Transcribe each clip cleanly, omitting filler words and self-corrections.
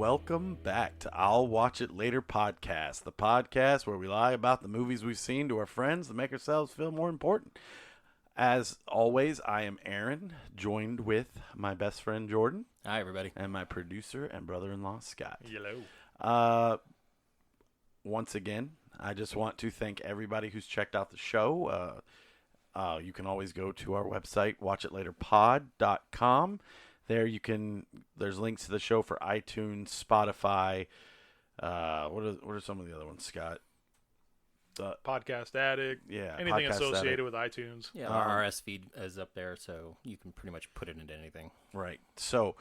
welcome back to I'll Watch It Later podcast, the podcast where we lie about the movies we've seen to our friends to make ourselves feel more important. As always, I am Aaron, joined with my best friend Jordan. Hi, everybody. And my producer and brother-in-law Scott. Hello. Once again, I just want to thank everybody who's checked out the show. You can always go to our website, watchitlaterpod.com. There there's links to the show for iTunes, Spotify. What are some of the other ones, Scott? Podcast Addict. Yeah. Anything Podcast associated Addict. with iTunes. Yeah, our RS feed is up there, so you can pretty much put it into anything. Right. So,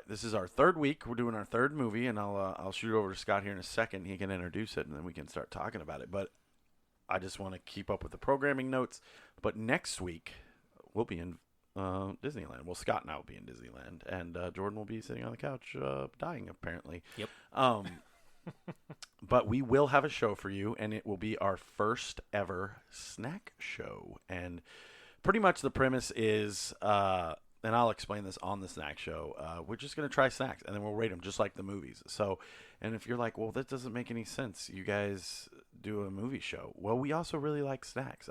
this is our third week. We're doing our third movie, and I'll shoot it over to Scott here in a second. He can introduce it, and then we can start talking about it. But I just want to keep up with the programming notes. But next week, we'll be in Disneyland. Well, Scott and I will be in Disneyland, and Jordan will be sitting on the couch dying, apparently. Yep. But we will have a show for you, and it will be our first ever snack show. And pretty much the premise is, and I'll explain this on the snack show, we're just going to try snacks, and then we'll rate them just like the movies. So, and if you're like, well, that doesn't make any sense, you guys do a movie show. Well, we also really like snacks.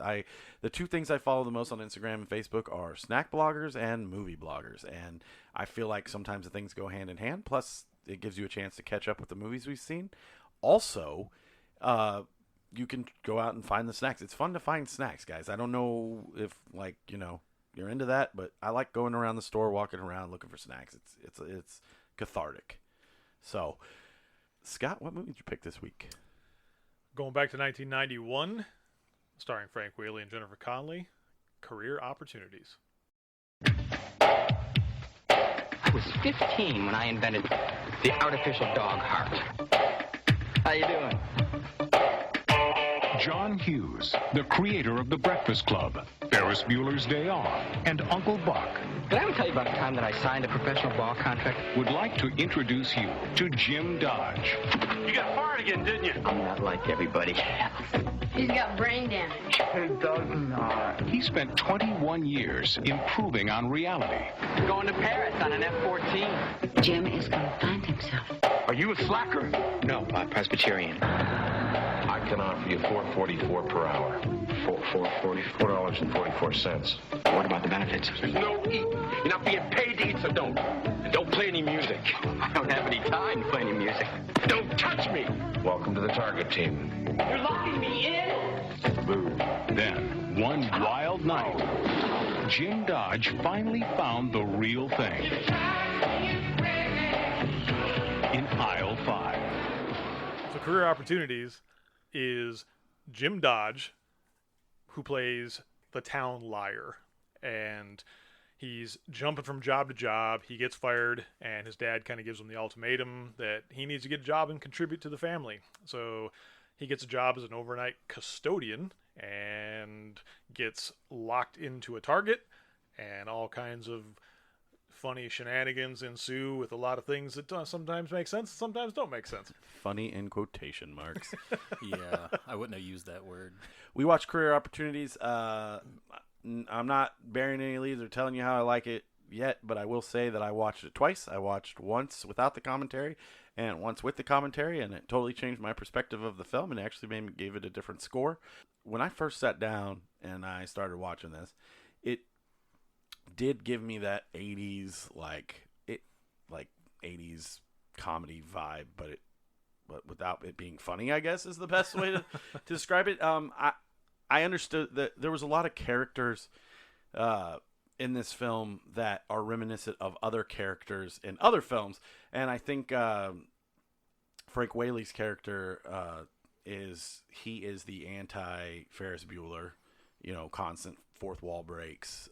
The two things I follow the most on Instagram and Facebook are snack bloggers and movie bloggers. And I feel like sometimes the things go hand in hand. Plus, it gives you a chance to catch up with the movies we've seen. Also, you can go out and find the snacks. It's fun to find snacks, guys. I don't know if, you're into that, but I like going around the store, walking around, looking for snacks. It's cathartic. So, Scott, what movie did you pick this week? Going back to 1991, starring Frank Whaley and Jennifer Connelly, Career Opportunities. I was 15 when I invented the artificial dog heart. How you doing? John Hughes, the creator of The Breakfast Club, Ferris Bueller's Day Off, and Uncle Buck, Did I ever tell you about the time that I signed a professional ball contract? would like to introduce you to Jim Dodge. You got fired again, didn't you? I'm not like everybody else. He's got brain damage. He does not. He spent 21 years improving on reality. Going to Paris on an F-14. Jim is going to find himself. Are you a slacker? No, Presbyterian. I can offer you $4.44 per hour. $4.44. What about the benefits? There's no eating. You're not being paid to eat, so don't. And don't play any music. I don't have any time to play any music. Don't touch me. Welcome to the target team. You're locking me in? Boo. Then, one wild night, Jim Dodge finally found the real thing. In aisle 5. So Career Opportunities is Jim Dodge, who plays the town liar. And he's jumping from job to job. He gets fired, and his dad kind of gives him the ultimatum that he needs to get a job and contribute to the family. So he gets a job as an overnight custodian and gets locked into a Target, and all kinds of funny shenanigans ensue with a lot of things that sometimes make sense, sometimes don't make sense. Funny in quotation marks. Yeah, I wouldn't have used that word. We watched Career Opportunities. I'm not bearing any leads or telling you how I like it yet, but I will say that I watched it twice. I watched once without the commentary and once with the commentary, and it totally changed my perspective of the film and actually gave it a different score. When I first sat down and I started watching this, it did give me that 80s 80s comedy vibe, but without it being funny, I guess is the best way to describe it. I understood that there was a lot of characters in this film that are reminiscent of other characters in other films, and I think Frank Whaley's character is the anti Ferris Bueller, constant fourth wall breaks,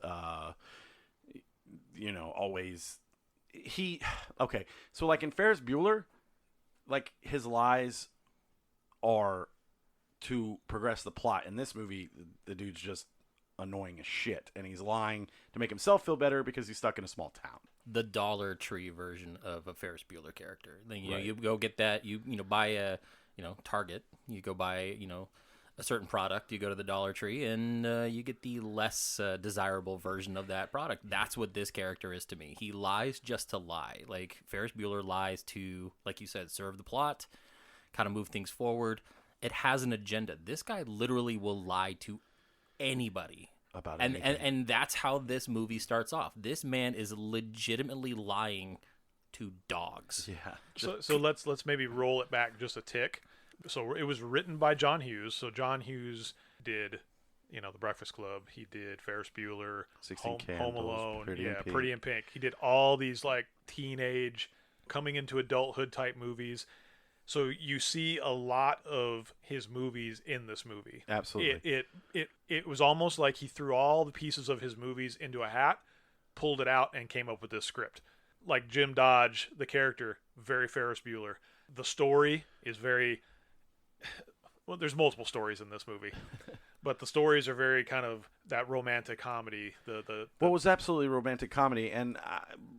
always okay. So like in Ferris Bueller, like his lies are to progress the plot. In this movie, the dude's just annoying as shit, and he's lying to make himself feel better because he's stuck in a small town. The Dollar Tree version of a Ferris Bueller character. Then Right. you go get that. You buy a Target. You go buy a certain product, you go to the Dollar Tree and you get the less desirable version of that product. That's what this character is to me. He lies just to lie. Like Ferris Bueller lies to, like you said, serve the plot, kind of move things forward. It has an agenda. This guy literally will lie to anybody about and anything. and that's how this movie starts off. This man is legitimately lying to dogs. Yeah. So let's maybe roll it back just a tick. So it was written by John Hughes. So John Hughes did, The Breakfast Club. He did Ferris Bueller, 16 Home Candles, Alone, Pretty in Pink. Pretty in Pink. He did all these like teenage, coming into adulthood type movies. So you see a lot of his movies in this movie. Absolutely. It was almost like he threw all the pieces of his movies into a hat, pulled it out, and came up with this script. Like Jim Dodge, the character, very Ferris Bueller. The story is very... Well, there's multiple stories in this movie. But the stories are very kind of that romantic comedy. What was absolutely romantic comedy, and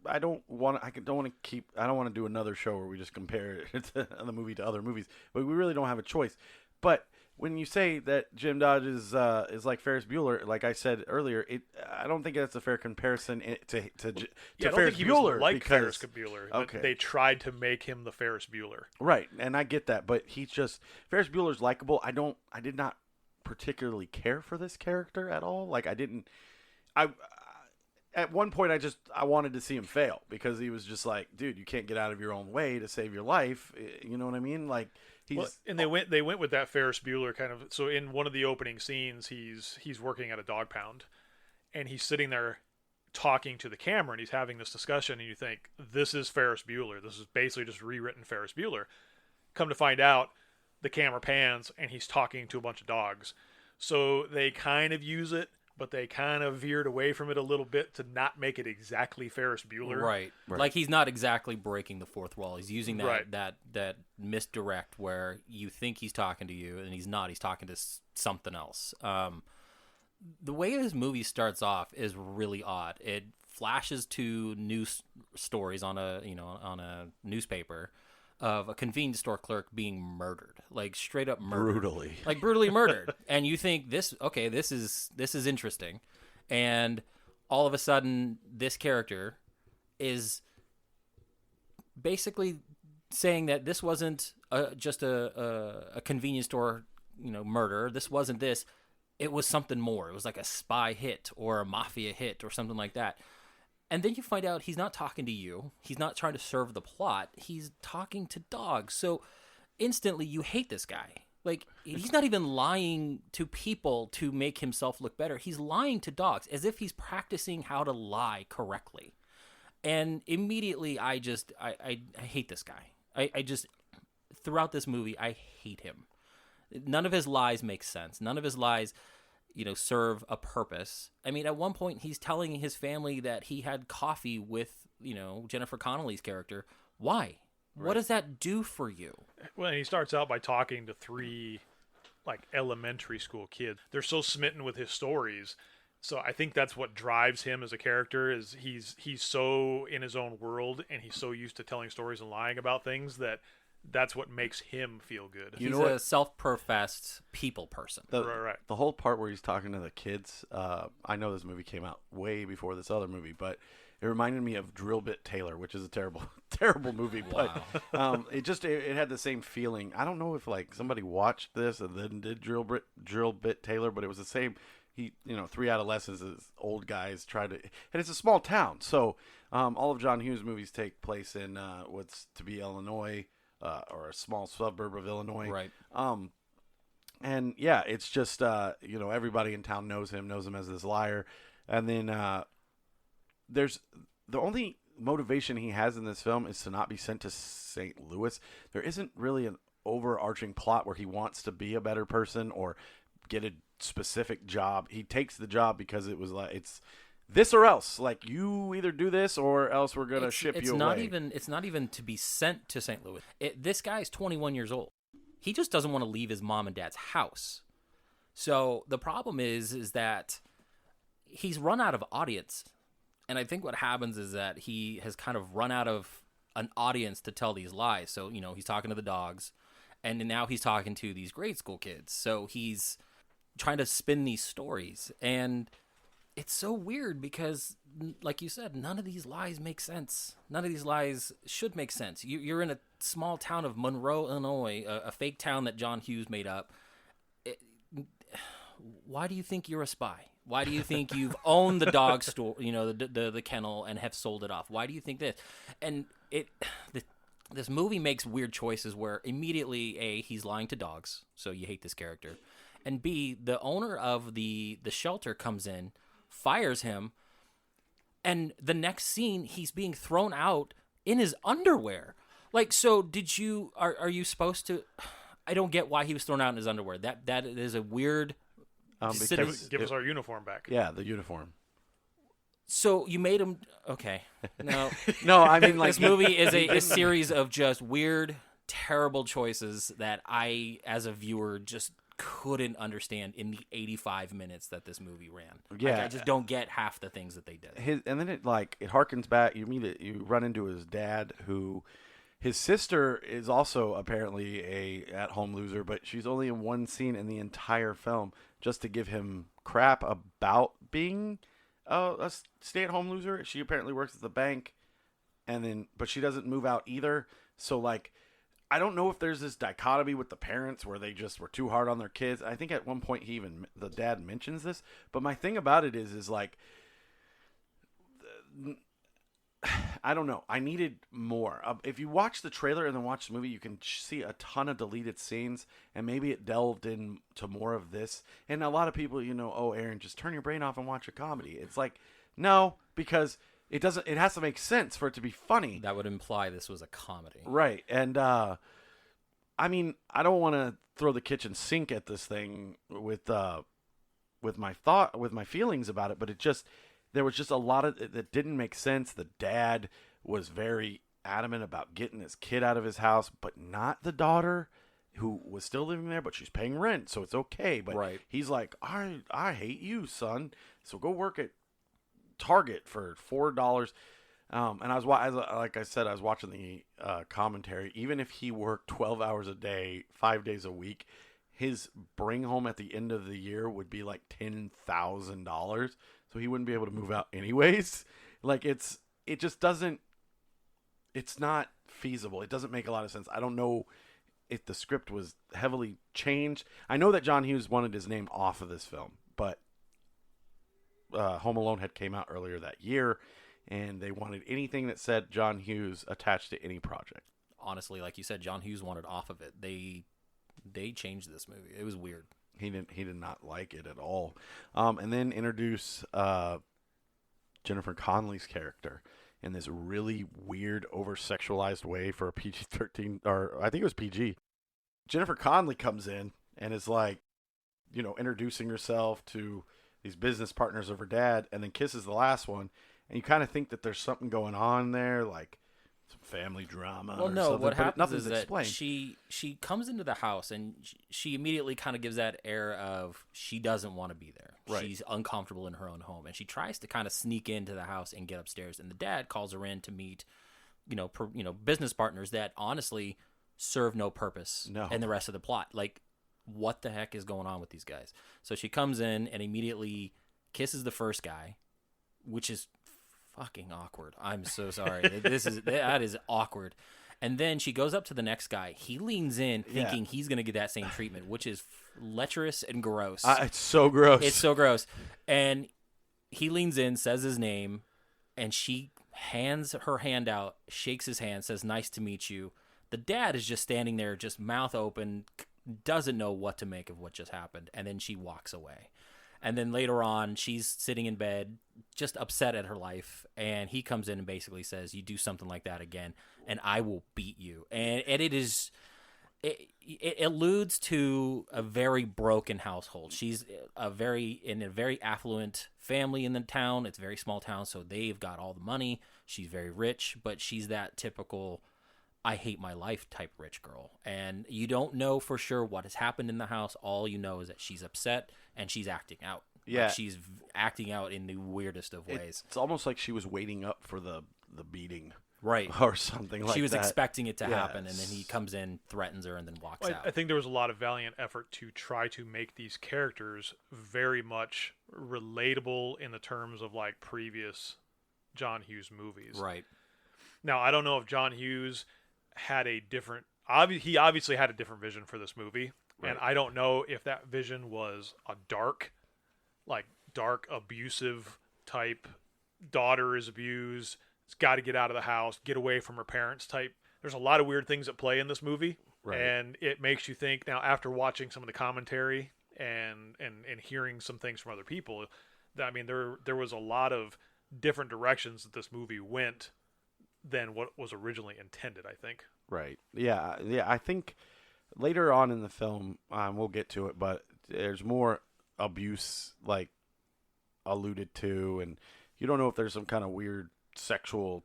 I don't want to do another show where we just compare the movie to other movies, but we really don't have a choice. But when you say that Jim Dodge is like Ferris Bueller, like I said earlier, I don't think that's a fair comparison to I don't Ferris think he Bueller. was like because, Ferris Bueller. Okay. They tried to make him the Ferris Bueller. Right, and I get that, but Ferris Bueller's likable. I did not particularly care for this character at all. Like at one point I wanted to see him fail because he was just like, dude, you can't get out of your own way to save your life. You know what I mean? Like And they went with that Ferris Bueller kind of. So in one of the opening scenes, he's working at a dog pound, and he's sitting there talking to the camera, and he's having this discussion, and you think, this is Ferris Bueller. This is basically just rewritten Ferris Bueller. Come to find out, the camera pans, and he's talking to a bunch of dogs. So they kind of use it, but they kind of veered away from it a little bit to not make it exactly Ferris Bueller. Right. Like he's not exactly breaking the fourth wall. He's using Right. that misdirect where you think he's talking to you and he's not. He's talking to something else. The way this movie starts off is really odd. It flashes to news stories on a newspaper of a convenience store clerk being murdered, like straight up murdered, brutally murdered. And you think this is interesting, and all of a sudden this character is basically saying that this wasn't just a convenience store murder. This wasn't this. It was something more. It was like a spy hit or a mafia hit or something like that. And then you find out he's not talking to you. He's not trying to serve the plot. He's talking to dogs. So instantly you hate this guy. Like, he's not even lying to people to make himself look better. He's lying to dogs as if he's practicing how to lie correctly. And immediately I hate this guy. I just, throughout this movie, I hate him. None of his lies make sense. None of his lies serve a purpose. I mean, at one point, he's telling his family that he had coffee with, Jennifer Connelly's character. Why? Right. What does that do for you? Well, he starts out by talking to three, elementary school kids. They're so smitten with his stories. So I think that's what drives him as a character is he's so in his own world and he's so used to telling stories and lying about things that's what makes him feel good. He's a self-professed people person. Right. The whole part where he's talking to the kids, I know this movie came out way before this other movie, but it reminded me of Drill Bit Taylor, which is a terrible, terrible movie. Wow. But it had the same feeling. I don't know if somebody watched this and then did Drill Bit Taylor, but it was the same. He, 3 adolescents, old guys try to, and it's a small town. So all of John Hughes' movies take place in what's to be Illinois. Or a small suburb of Illinois. Right. And yeah, it's just, everybody in town knows him as this liar. And then there's the only motivation he has in this film is to not be sent to St. Louis. There isn't really an overarching plot where he wants to be a better person or get a specific job. He takes the job because it was it's this or else. Like, you either do this or else we're going to ship you away. It's not even to be sent to St. Louis. This guy's 21 years old. He just doesn't want to leave his mom and dad's house. So the problem is that he's run out of audience. And I think what happens is that he has kind of run out of an audience to tell these lies. So, he's talking to the dogs. And now he's talking to these grade school kids. So he's trying to spin these stories. And it's so weird because, like you said, none of these lies make sense. None of these lies should make sense. You're in a small town of Monroe, Illinois, a fake town that John Hughes made up. Why do you think you're a spy? Why do you think you've owned the dog store, the kennel, and have sold it off? Why do you think this? And this movie makes weird choices where immediately, A, he's lying to dogs, so you hate this character. And B, the owner of the shelter comes in, fires him, and the next scene, he's being thrown out in his underwear. Like, so are you supposed to... I don't get why he was thrown out in his underwear. That is a weird... Give us our uniform back. Yeah, the uniform. So you made him... Okay. No. No, I mean, like... This movie is a series of just weird, terrible choices that I, as a viewer, just couldn't understand in the 85 minutes that this movie ran. Yeah. Like, I just don't get half the things that they did. And then it harkens back. You run into his dad, who... His sister is also apparently a at-home loser, but she's only in one scene in the entire film just to give him crap about being a stay-at-home loser. She apparently works at the bank, but she doesn't move out either. So, like, I don't know if there's this dichotomy with the parents where they just were too hard on their kids. I think at one point the dad mentions this. But my thing about it is like... I don't know. I needed more. If you watch the trailer and then watch the movie, you can see a ton of deleted scenes, and maybe it delved into more of this. And a lot of people, oh, Aaron, just turn your brain off and watch a comedy. It's like, no, because it doesn't. It has to make sense for it to be funny. That would imply this was a comedy, right? And I mean, I don't want to throw the kitchen sink at this thing with my feelings about it, but there was just a lot of it that didn't make sense. The dad was very adamant about getting his kid out of his house, but not the daughter, who was still living there, but she's paying rent, so it's okay. But right. He's like, I hate you, son. So go work at Target for $4. And like I said, I was watching the commentary. Even if he worked 12 hours a day, 5 days a week, his bring home at the end of the year would be like $10,000. So he wouldn't be able to move out anyways. Like, it just doesn't, it's not feasible. It doesn't make a lot of sense. I don't know if the script was heavily changed. I know that John Hughes wanted his name off of this film, but Home Alone had came out earlier that year, and they wanted anything that said John Hughes attached to any project. Honestly, like you said, John Hughes wanted off of it. They changed this movie. It was weird. He did not like it at all. And then introduce Jennifer Connelly's character in this really weird, over-sexualized way for a PG-13, or I think it was PG. Jennifer Connelly comes in and is like, introducing herself to these business partners of her dad, and then kisses the last one. And you kind of think that there's something going on there, like some family drama. Well, or no, something, what but happens nothing's is that explained. she comes into the house, and she immediately kind of gives that air of she doesn't want to be there. Right. She's uncomfortable in her own home, and she tries to kind of sneak into the house and get upstairs. And the dad calls her in to meet, business partners that honestly serve no purpose in the rest of the plot. Like, what the heck is going on with these guys? So she comes in and immediately kisses the first guy, which is fucking awkward. I'm so sorry. That is awkward. And then she goes up to the next guy. He leans in thinking he's going to get that same treatment, which is lecherous and gross. It's so gross. It's so gross. And he leans in, says his name, and she hands her hand out, shakes his hand, says, "Nice to meet you." The dad is just standing there, just mouth open, doesn't know what to make of what just happened. And then she walks away. And then later on, she's sitting in bed, just upset at her life, and he comes in and basically says, "You do something like that again, and I will beat you." And it alludes to a very broken household. She's in a very affluent family in the town. It's a very small town, so they've got all the money. She's very rich, but she's that typical I hate my life type rich girl. And you don't know for sure what has happened in the house. All you know is that she's upset and she's acting out. Yeah. Like, she's acting out in the weirdest of ways. It's almost like she was waiting up for the beating. Right. or something like She was that. expecting it to happen, and Yes. then he comes in, threatens her, and then walks Well, out. I think there was a lot of valiant effort to try to make these characters very much relatable in the terms of like previous John Hughes movies. Right. Now, I don't know if John Hughes had a different. He obviously had a different vision for this movie, and I don't know if that vision was a dark, abusive type. Daughter is abused. It's got to get out of the house, get away from her parents type. There's a lot of weird things at play in this movie, and it makes you think. Now, after watching some of the commentary and hearing some things from other people, I mean, there was a lot of different directions that this movie went than what was originally intended, I think. Right. Yeah. I think later on in the film, we'll get to it, but there's more abuse like alluded to, and you don't know if there's some kind of weird sexual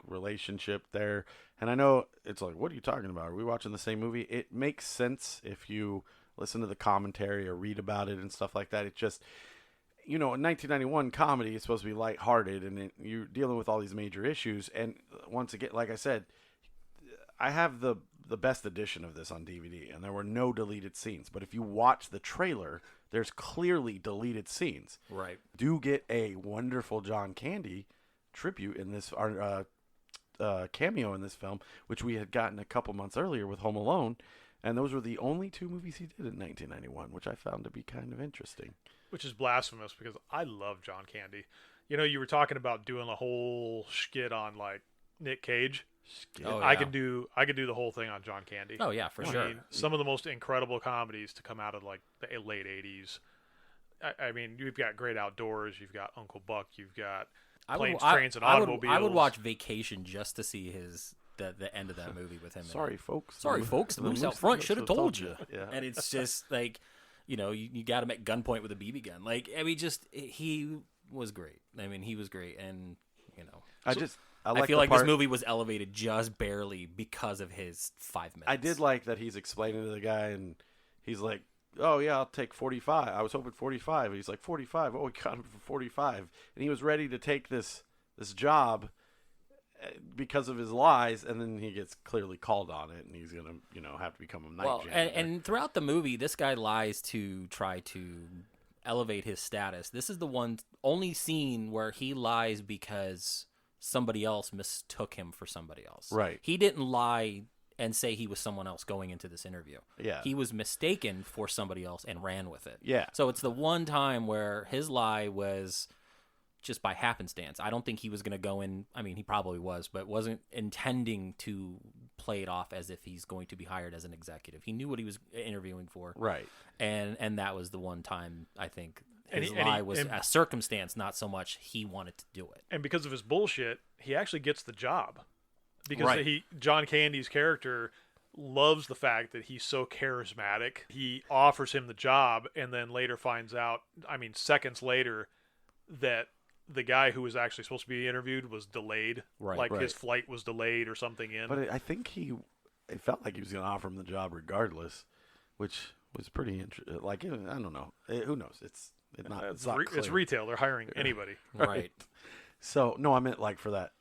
relationship there. And I know it's like, what are you talking about? Are we watching the same movie? It makes sense if you listen to the commentary or read about it and stuff like that. It just, a 1991 comedy is supposed to be lighthearted, and you're dealing with all these major issues. And once again, like I said, I have the best edition of this on DVD, and there were no deleted scenes. But if you watch the trailer, there's clearly deleted scenes. Right. Do get a wonderful John Candy tribute in this, cameo in this film, which we had gotten a couple months earlier with Home Alone. And those were the only two movies he did in 1991, which I found to be kind of interesting. Which is blasphemous because I love John Candy. You were talking about doing a whole skit on like Nick Cage. Oh, I yeah. could do the whole thing on John Candy. Oh yeah, for sure. I mean, some of the most incredible comedies to come out of like the late '80s. I mean, you've got Great Outdoors, you've got Uncle Buck, you've got Planes, Trains, and Automobiles. I would watch Vacation just to see the end of that movie with him. Sorry, folks. The moose out front should have told you. Yeah. And it's just like, you got him at gunpoint with a BB gun. Like, I mean, he was great. I mean, he was great, and I feel like this movie was elevated just barely because of his 5 minutes. I did like that he's explaining to the guy, and he's like, "Oh yeah, I'll take 45. I was hoping 45." And he's like, 45. Oh, we got him for 45, and he was ready to take this job because of his lies, and then he gets clearly called on it, and he's gonna have to become a night janitor. And throughout the movie, this guy lies to try to elevate his status. This is the only scene where he lies because somebody else mistook him for somebody else. Right. He didn't lie and say he was someone else going into this interview. Yeah. He was mistaken for somebody else and ran with it. Yeah. So it's the one time where his lie was just by happenstance. I don't think he was going to go in. I mean, he probably was, but wasn't intending to play it off as if he's going to be hired as an executive. He knew what he was interviewing for. Right. And that was the one time, I think, his lie was a circumstance, not so much he wanted to do it. And because of his bullshit, he actually gets the job. Because Right. John Candy's character loves the fact that he's so charismatic. He offers him the job and then later finds out, seconds later, that the guy who was actually supposed to be interviewed was delayed. Right. His flight was delayed or something in. But I think it felt like he was going to offer him the job regardless, which was pretty interesting. Like, I don't know. Who knows? It's not clear. It's retail. They're hiring anybody. Right. So, no, I meant like for that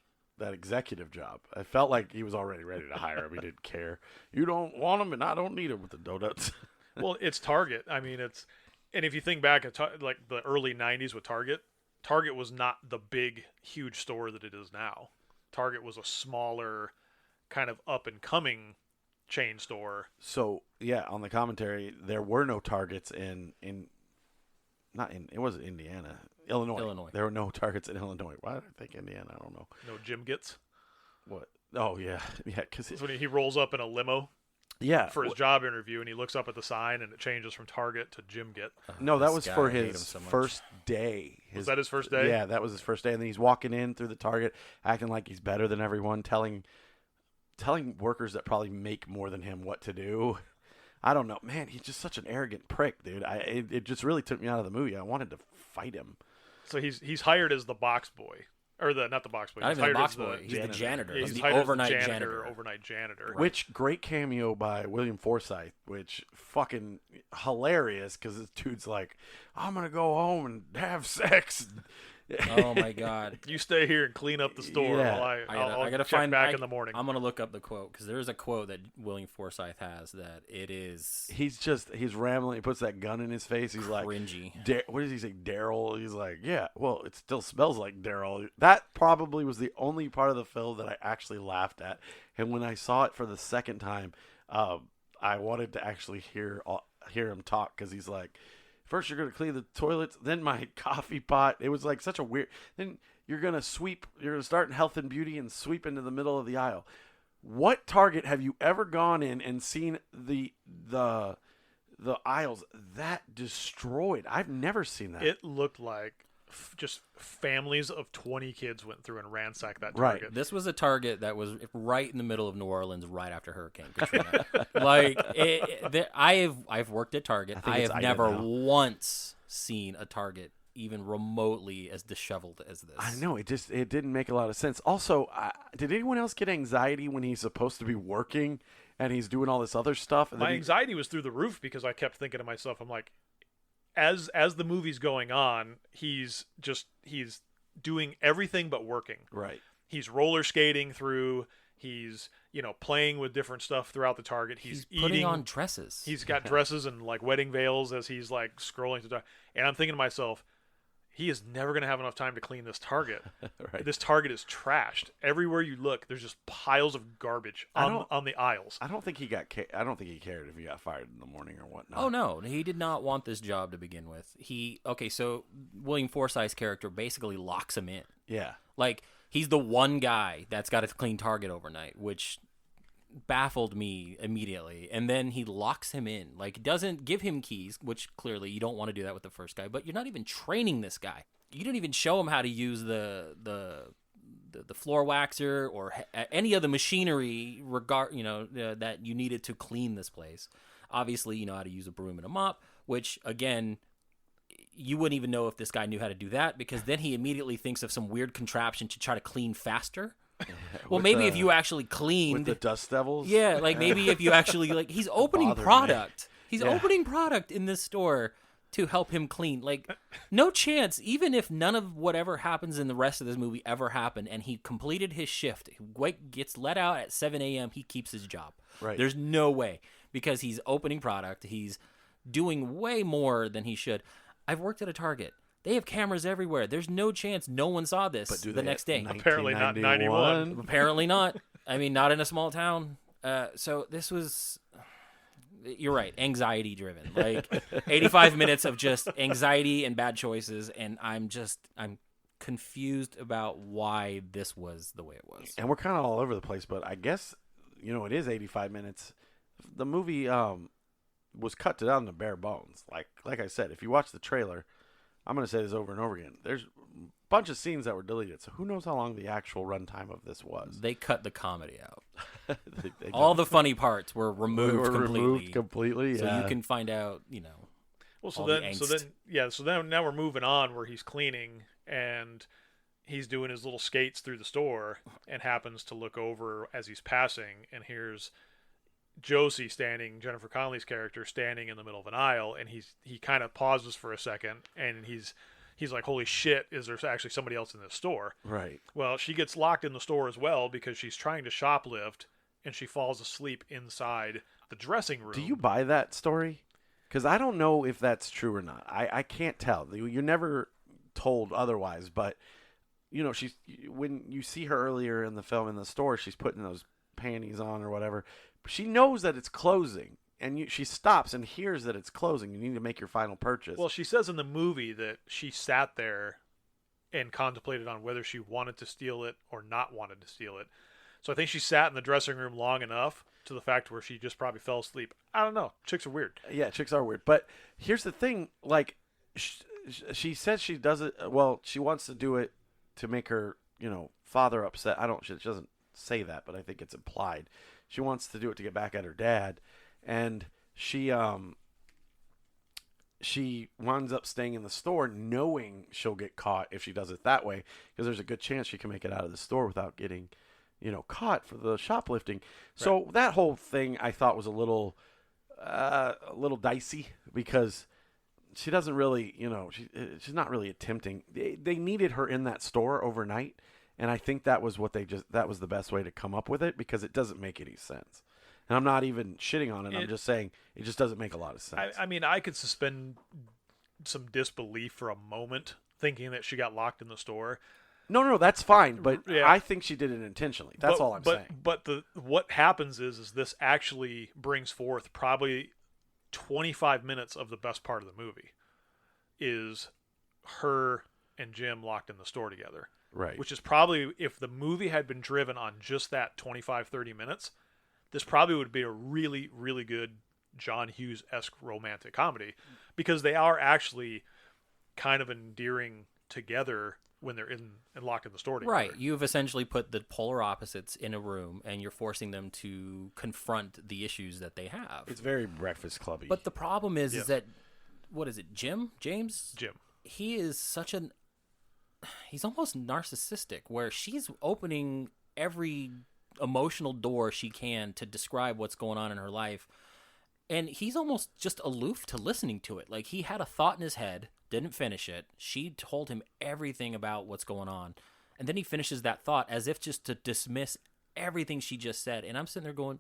executive job. I felt like he was already ready to hire him. He didn't care. You don't want him, and I don't need him with the donuts. Well, it's Target. I mean, and if you think back at like the early '90s with Target was not the big, huge store that it is now. Target was a smaller, kind of up and coming chain store. So yeah, on the commentary, there were no Targets it was Indiana, Illinois. There were no Targets in Illinois. Why did I think Indiana? I don't know. No Jim Gets. What? Oh yeah, because That's when he rolls up in a limo. Yeah, for his job interview, and he looks up at the sign, and it changes from Target to Jim Get. No, that was for his first day. Was that his first day? Yeah, that was his first day, and then he's walking in through the Target, acting like he's better than everyone, telling workers that probably make more than him what to do. I don't know, man. He's just such an arrogant prick, dude. It just really took me out of the movie. I wanted to fight him. So he's hired as the box boy. Or not the box boy. Not even the box boy. He's the janitor. He's the hired overnight as the janitor. Overnight janitor. Right. Which great cameo by William Forsythe, which fucking hilarious because this dude's like, I'm going to go home and have sex. Oh my God. You stay here and clean up the store Yeah. while I gotta check find back in the morning. I'm gonna look up the quote because there's a quote that William Forsythe has that it is He's rambling. He puts that gun in his face. He's like, cringy. What does he say? Daryl. He's like, yeah. Well, it still smells like Daryl. That probably was the only part of the film that I actually laughed at. And when I saw it for the second time, I wanted to actually hear him talk because he's like, first you're gonna clean the toilets, then my coffee pot. It was like such a weird. Then you're gonna sweep. You're gonna start in health and beauty and sweep into the middle of the aisle. What Target have you ever gone in and seen the aisles that destroyed? I've never seen that. It looked like just families of 20 kids went through and ransacked that Right. Target. This was a Target that was right in the middle of New Orleans, right after Hurricane Katrina. Like I've worked at Target. think I it's have Ida never now. once seen a Target even remotely as disheveled as this. I know it didn't make a lot of sense. Also, did anyone else get anxiety when he's supposed to be working and he's doing all this other stuff? And My then anxiety was through the roof because I kept thinking to myself, I'm like, as the movie's going on, he's doing everything but working. right. He's roller skating through. He's playing with different stuff throughout the Target. He's putting eating on dresses. He's got dresses and like wedding veils as he's like scrolling through the. And I'm thinking to myself, he is never going to have enough time to clean this Target. Right. This Target is trashed. Everywhere you look, there's just piles of garbage on the aisles. I don't think he cared if he got fired in the morning or whatnot. Oh no, he did not want this job to begin with. So William Forsythe's character basically locks him in. Yeah. Like he's the one guy that's got to clean Target overnight, which baffled me immediately. And then he locks him in. Like doesn't give him keys, which clearly you don't want to do that with the first guy, but you're not even training this guy. You didn't even show him how to use the floor waxer or any of the machinery that you needed to clean this place. Obviously, you know how to use a broom and a mop, which again, you wouldn't even know if this guy knew how to do that because then he immediately thinks of some weird contraption to try to clean faster. Well, maybe if you actually cleaned with the Dust Devils. yeah, like maybe if you actually he's opening Bothered me. product. He's Yeah. opening product in this store to help him clean. Like no chance, even if none of whatever happens in the rest of this movie ever happened and he completed his shift, gets let out at 7 a.m., he keeps his job. Right. There's no way because he's opening product. He's doing way more than he should. I've worked at a Target. They have cameras everywhere. There's no chance no one saw this the next day. Apparently not 1991. 91. Apparently not. I mean, not in a small town. So this was, you're right, anxiety driven. Like 85 minutes of just anxiety and bad choices, and I'm confused about why this was the way it was. And we're kind of all over the place, but I guess it is 85 minutes. The movie was cut down to bare bones. Like I said, if you watch the trailer, I'm going to say this over and over again. There's a bunch of scenes that were deleted, so who knows how long the actual runtime of this was. They cut the comedy out. They All the funny parts were removed completely. completely. So yeah. you can find out, Well, all the angst. so then now we're moving on where he's cleaning and he's doing his little skates through the store and happens to look over as he's passing and here's Josie Jennifer Connelly's character standing in the middle of an aisle, and he kind of pauses for a second and he's like, holy shit, is there actually somebody else in this store? Right. Well, she gets locked in the store as well because she's trying to shoplift and she falls asleep inside the dressing room. Do you buy that story? Because I don't know if that's true or not. I can't tell. You're never told otherwise, but she's when you see her earlier in the film in the store, she's putting those panties on or whatever. She knows that it's closing, and she stops and hears that it's closing. You need to make your final purchase. Well, she says in the movie that she sat there and contemplated on whether she wanted to steal it or not wanted to steal it. So I think she sat in the dressing room long enough to the fact where she just probably fell asleep. I don't know. Chicks are weird. Yeah, chicks are weird. But here's the thing. Like, she says she does it. Well, she wants to do it to make her, father upset. She doesn't say that, but I think it's implied. She wants to do it to get back at her dad, and she winds up staying in the store knowing she'll get caught if she does it that way, because there's a good chance she can make it out of the store without getting, caught for the shoplifting. Right. So that whole thing I thought was a little dicey, because she doesn't really, she's not really attempting. They needed her in that store overnight, and I think that was that was the best way to come up with it, because it doesn't make any sense. And I'm not even shitting on it. I'm just saying it just doesn't make a lot of sense. I mean, I could suspend some disbelief for a moment, thinking that she got locked in the store. No, that's fine, but Yeah. I think she did it intentionally. That's all I'm saying. But what happens is this actually brings forth probably 25 minutes of the best part of the movie, is her and Jim locked in the store together. Right. Which is probably, if the movie had been driven on just that 25, 30 minutes, this probably would be a really, really good John Hughes-esque romantic comedy, because they are actually kind of endearing together when they're in and locked in the store together. Right. You've essentially put the polar opposites in a room, and you're forcing them to confront the issues that they have. It's very Breakfast Clubby. But the problem is that, what is it, James? Jim. He is he's almost narcissistic, where she's opening every emotional door she can to describe what's going on in her life. And he's almost just aloof to listening to it. Like, he had a thought in his head, didn't finish it. She told him everything about what's going on. And then he finishes that thought as if just to dismiss everything she just said. And I'm sitting there going,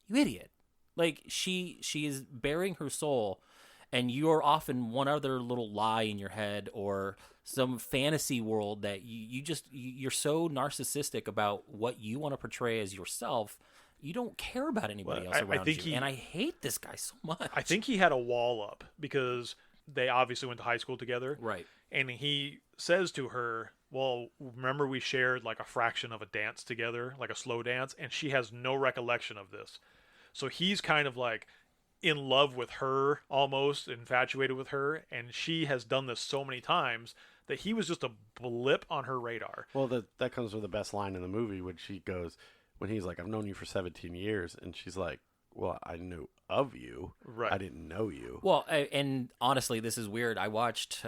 you idiot. Like, she is bearing her soul, and you're often one other little lie in your head or some fantasy world that you're so narcissistic about what you want to portray as yourself. You don't care about anybody else around you. And I hate this guy so much. I think he had a wall up because they obviously went to high school together. Right. And he says to her, well, remember we shared like a fraction of a dance together, like a slow dance, and she has no recollection of this. So he's kind of like in love with her, almost infatuated with her, and she has done this so many times that he was just a blip on her radar. Well, that comes with the best line in the movie when she goes, when he's like, I've known you for 17 years, and she's like, well, I knew of you. Right. I didn't know you. Well, and honestly, this is weird. I watched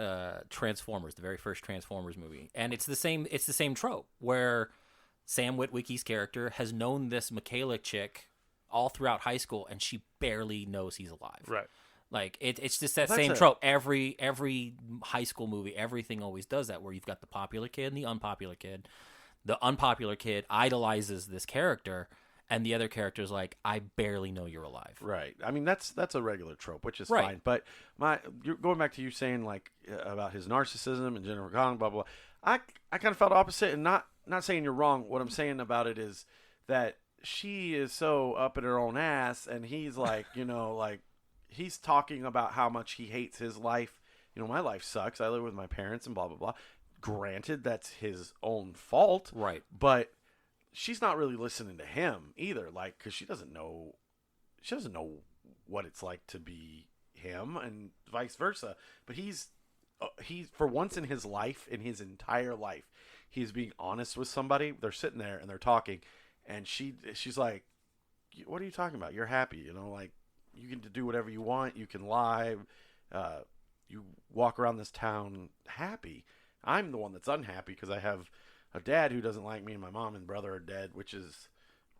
Transformers, the very first Transformers movie, and it's the same trope where Sam Witwicky's character has known this Michaela chick all throughout high school, and she barely knows he's alive. Right. Like, it's just that That's same it. trope. Every high school movie, everything always does that, where you've got the popular kid and the unpopular kid. The unpopular kid idolizes this character, and the other character's like, I barely know you're alive. Right. I mean, that's a regular trope, which is Right. fine. But you're going back to you saying like about his narcissism and Jennifer Connelly, blah blah blah. I kind of felt opposite, and not saying you're wrong. What I'm saying about it is that she is so up in her own ass, and he's like, like he's talking about how much he hates his life. My life sucks. I live with my parents and blah blah blah. Granted, that's his own fault. Right. But she's not really listening to him either, like, because she doesn't know what it's like to be him, and vice versa. But he's for once in his life, in his entire life, he's being honest with somebody. They're sitting there and they're talking, and she's like, what are you talking about? You're happy, like, you can do whatever you want, you can lie, you walk around this town happy. I'm the one that's unhappy because I have a dad who doesn't like me, and my mom and brother are dead, which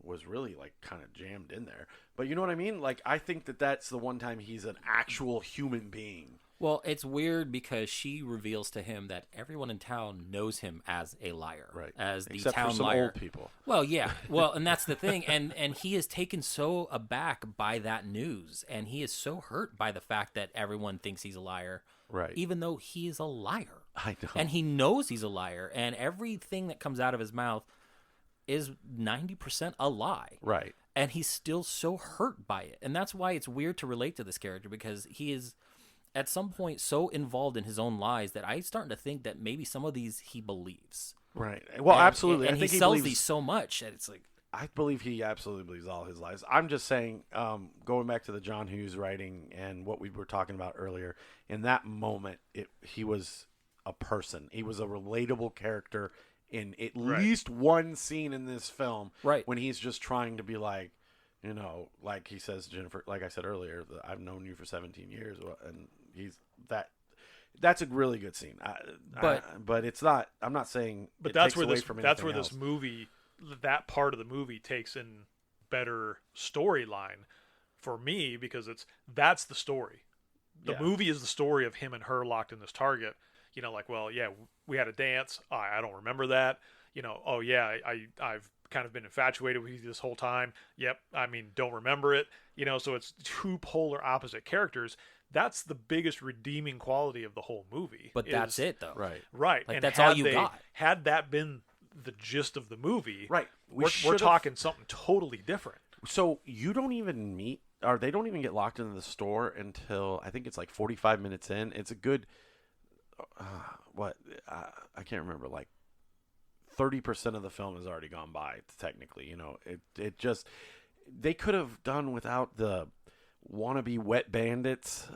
was really like kind of jammed in there. But you know what I mean? Like, I think that's the one time he's an actual human being. Well, it's weird because she reveals to him that everyone in town knows him as a liar, Right? As the Except town for some liar. old people. Well, yeah. Well, and that's the thing, and he is taken so aback by that news, and he is so hurt by the fact that everyone thinks he's a liar, Right? even though he is a liar. I know. And he knows he's a liar, and everything that comes out of his mouth is 90% a lie. Right. And he's still so hurt by it. And that's why it's weird to relate to this character, because he is at some point so involved in his own lies that I'm starting to think that maybe some of these he believes. Right. Well, absolutely. And I he think sells believes, these so much that it's like, I believe he absolutely believes all his lies. I'm just saying, going back to the John Hughes writing and what we were talking about earlier, in that moment, he was a person. He was a relatable character in at least one scene in this film. Right. When he's just trying to be like, like he says, Jennifer, like I said earlier, I've known you for 17 years. And that's a really good scene. But it's not, I'm not saying, But it that's takes where away this from that's anything where else. this movie, that part of the movie takes in better storyline for me, because that's the story. The movie is the story of him and her locked in this Target. You know, like, well, yeah, we had a dance. I don't remember that. You know, oh yeah, I've kind of been infatuated with you this whole time. Yep, I mean, don't remember it. You know, so it's two polar opposite characters. That's the biggest redeeming quality of the whole movie. But that's it, though. Right. Like, and that's all you got. Had that been the gist of the movie, Right. We're talking something totally different. So you don't even meet, or they don't even get locked into the store until I think it's like 45 minutes in. It's a good, I can't remember, like 30% of the film has already gone by, technically. You know, it just, they could have done without the wannabe wet bandits,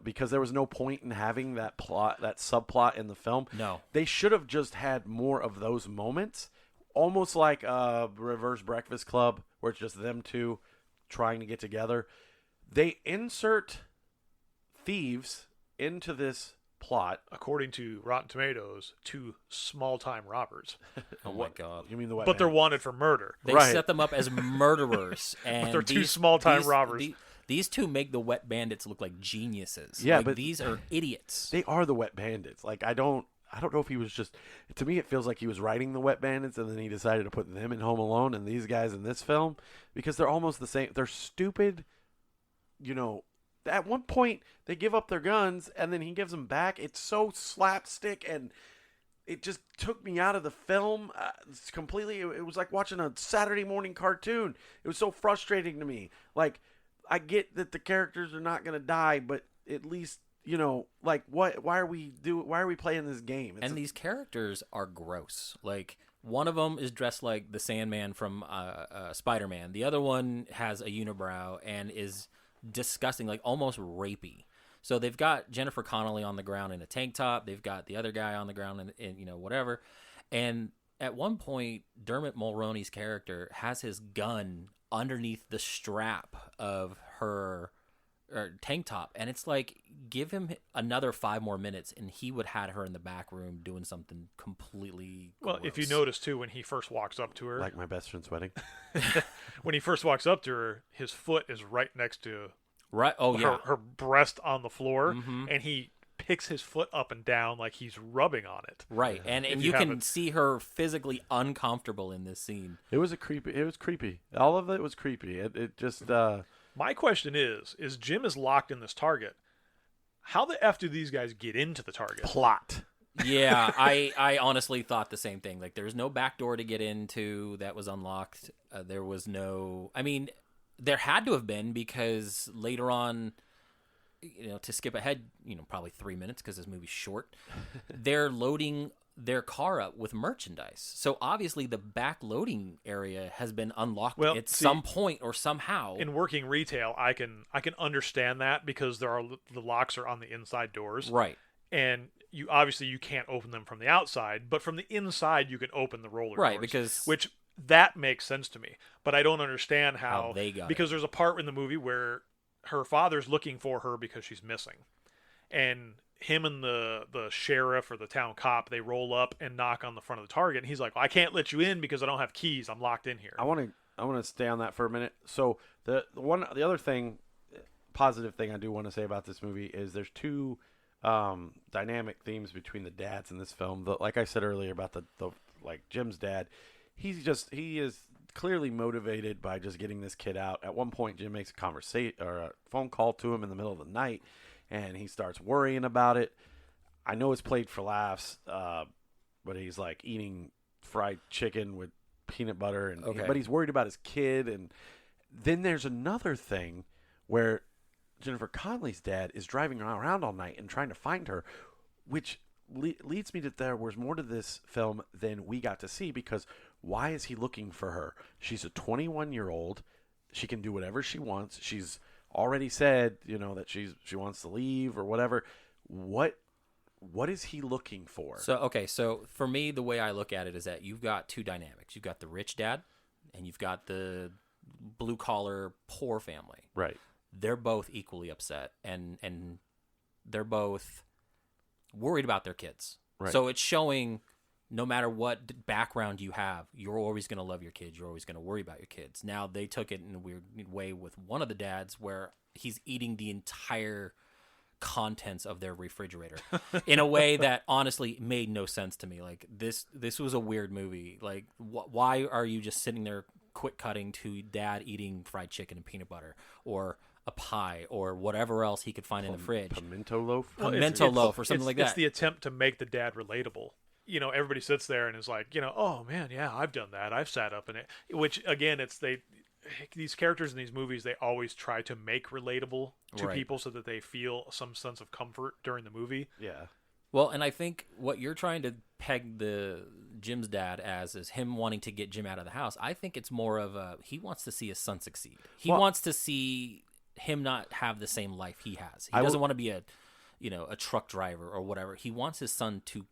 because there was no point in having that subplot in the film. No. They should have just had more of those moments, almost like Reverse Breakfast Club, where it's just them two trying to get together. They insert thieves into this plot. According to Rotten Tomatoes, two small-time robbers. Oh my God! You mean the wet But they're bandits? wanted for murder. They set them up as murderers, and But they're two small-time robbers. These two make the wet bandits look like geniuses. Yeah, like, but these are idiots. They are the wet bandits. Like, I don't know if he was just, to me it feels like he was writing the wet bandits and then he decided to put them in Home Alone and these guys in this film, because they're almost the same. They're stupid. You know, at one point they give up their guns and then he gives them back. It's so slapstick, and it just took me out of the film it's completely. It was like watching a Saturday morning cartoon. It was so frustrating to me. Like, I get that the characters are not going to die, but at least, you know, like, why are we playing this game? And these characters are gross. Like, one of them is dressed like the Sandman from Spider-Man. The other one has a unibrow and is disgusting, like almost rapey. So they've got Jennifer Connelly on the ground in a tank top. They've got the other guy on the ground in you know, whatever. And at one point, Dermot Mulroney's character has his gun underneath the strap of her tank top, and it's like, give him another 5 more minutes and he would have her in the back room doing something completely gross. Well, if you notice too, when he first walks up to her, like my best friend's wedding. when he first walks up to her, his foot is right next to her breast on the floor, and he picks his foot up and down like he's rubbing on it. Right, and you can see her physically uncomfortable in this scene. It was creepy. All of it was creepy. It just. My question is Jim is locked in this Target. How the F do these guys get into the Target? Plot. Yeah, I honestly thought the same thing. Like, there's no back door to get into that was unlocked. There was no. I mean, there had to have been, because later on, you know, to skip ahead, you know, probably 3 minutes because this movie's short, they're loading their car up with merchandise. So obviously the back loading area has been unlocked at some point or somehow. In working retail, I can understand that, because the locks are on the inside doors. Right. And you can't open them from the outside, but from the inside you can open the roller doors. Right, which that makes sense to me. But I don't understand how they got because there's a part in the movie where her father's looking for her because she's missing. And him and the sheriff or the town cop, they roll up and knock on the front of the Target, and he's like, well, I can't let you in because I don't have keys. I'm locked in here. I want to stay on that for a minute. So the other positive thing I do want to say about this movie is there's two dynamic themes between the dads in this film. Like I said earlier about the like Jim's dad, he is clearly motivated by just getting this kid out. At one point, Jim makes a conversation or a phone call to him in the middle of the night, and he starts worrying about it. I know it's played for laughs, but he's like eating fried chicken with peanut butter, but he's worried about his kid. And then there's another thing where Jennifer Connelly's dad is driving around all night and trying to find her, which leads me to there was more to this film than we got to see, because why is he looking for her? She's a 21-year-old. She can do whatever she wants. She's already said, you know, that she wants to leave or whatever. What is he looking for? So for me, the way I look at it is that you've got two dynamics. You've got the rich dad and you've got the blue collar poor family. Right. They're both equally upset and they're both worried about their kids. Right. So it's showing no matter what background you have, you're always going to love your kids. You're always going to worry about your kids. Now, they took it in a weird way with one of the dads where he's eating the entire contents of their refrigerator in a way that honestly made no sense to me. Like this was a weird movie. Like why are you just sitting there quick cutting to dad eating fried chicken and peanut butter or a pie or whatever else he could find in the fridge? Pimento loaf? Pimento loaf or something like that. It's the attempt to make the dad relatable. Everybody sits there and is like, oh man, yeah, I've done that. I've sat up in it. Which again, these characters in these movies, they always try to make relatable to people so that they feel some sense of comfort during the movie. Yeah. Well, and I think what you're trying to peg Jim's dad as is him wanting to get Jim out of the house. I think it's more of he wants to see his son succeed. He wants to see him not have the same life he has. He doesn't want to be a truck driver or whatever. He wants his son to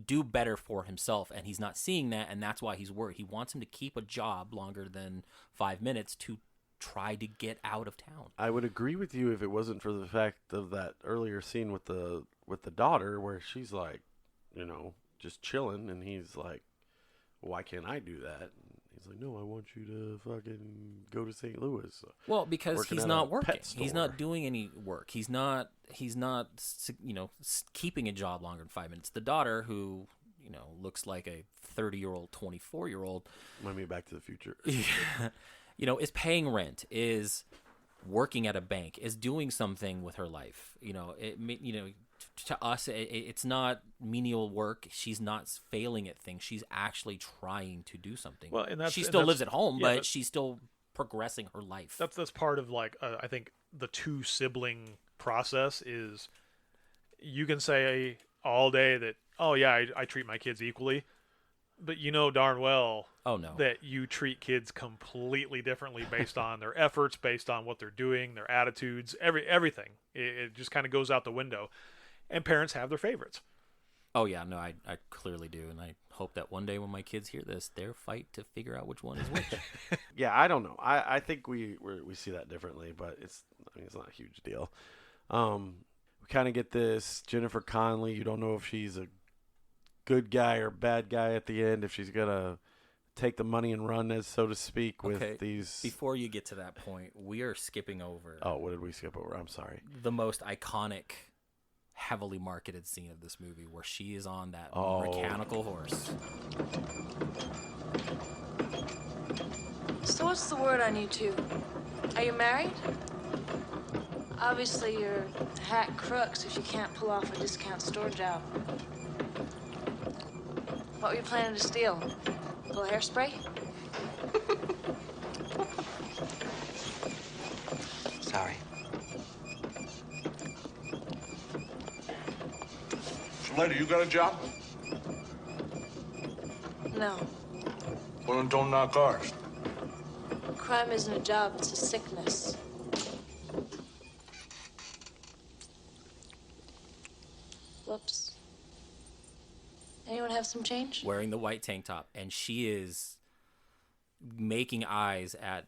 do better for himself, and he's not seeing that, and that's why he's worried. He wants him to keep a job longer than 5 minutes to try to get out of town. I would agree with you if it wasn't for the fact of that earlier scene with the daughter where she's like, just chilling, and he's like, why can't I do that? And he's like, no, I want you to fucking go to St. Louis. Well, because he's not working. He's not doing any work. He's not keeping a job longer than 5 minutes. The daughter, who looks like a 30-year-old, 24-year-old, might be Back to the Future. Is paying rent, is working at a bank, is doing something with her life. To us, it's not menial work. She's not failing at things. She's actually trying to do something. Well, she still lives at home, but she's still progressing her life. That's part of I think the two sibling process is you can say all day that, oh yeah, I treat my kids equally, but darn well that you treat kids completely differently based on their efforts, based on what they're doing, their attitudes, everything. It just kind of goes out the window. And parents have their favorites. Oh, yeah. No, I clearly do. And I hope that one day when my kids hear this, their fight to figure out which one is which. Yeah, I don't know. I think we see that differently, but it's not a huge deal. We kind of get this Jennifer Connelly. You don't know if she's a good guy or bad guy at the end, if she's going to take the money and run, as so to speak, with these. Before you get to that point, we are skipping over. Oh, what did we skip over? I'm sorry. The most iconic, heavily marketed scene of this movie where she is on that mechanical horse. So what's the word on you two? Are you married? Obviously you're hack crooks if you can't pull off a discount store job. What were you planning to steal? A little hairspray? Sorry. Lady, you got a job? No. Well, then don't knock ours. Crime isn't a job, it's a sickness. Whoops. Anyone have some change? Wearing the white tank top, and she is making eyes at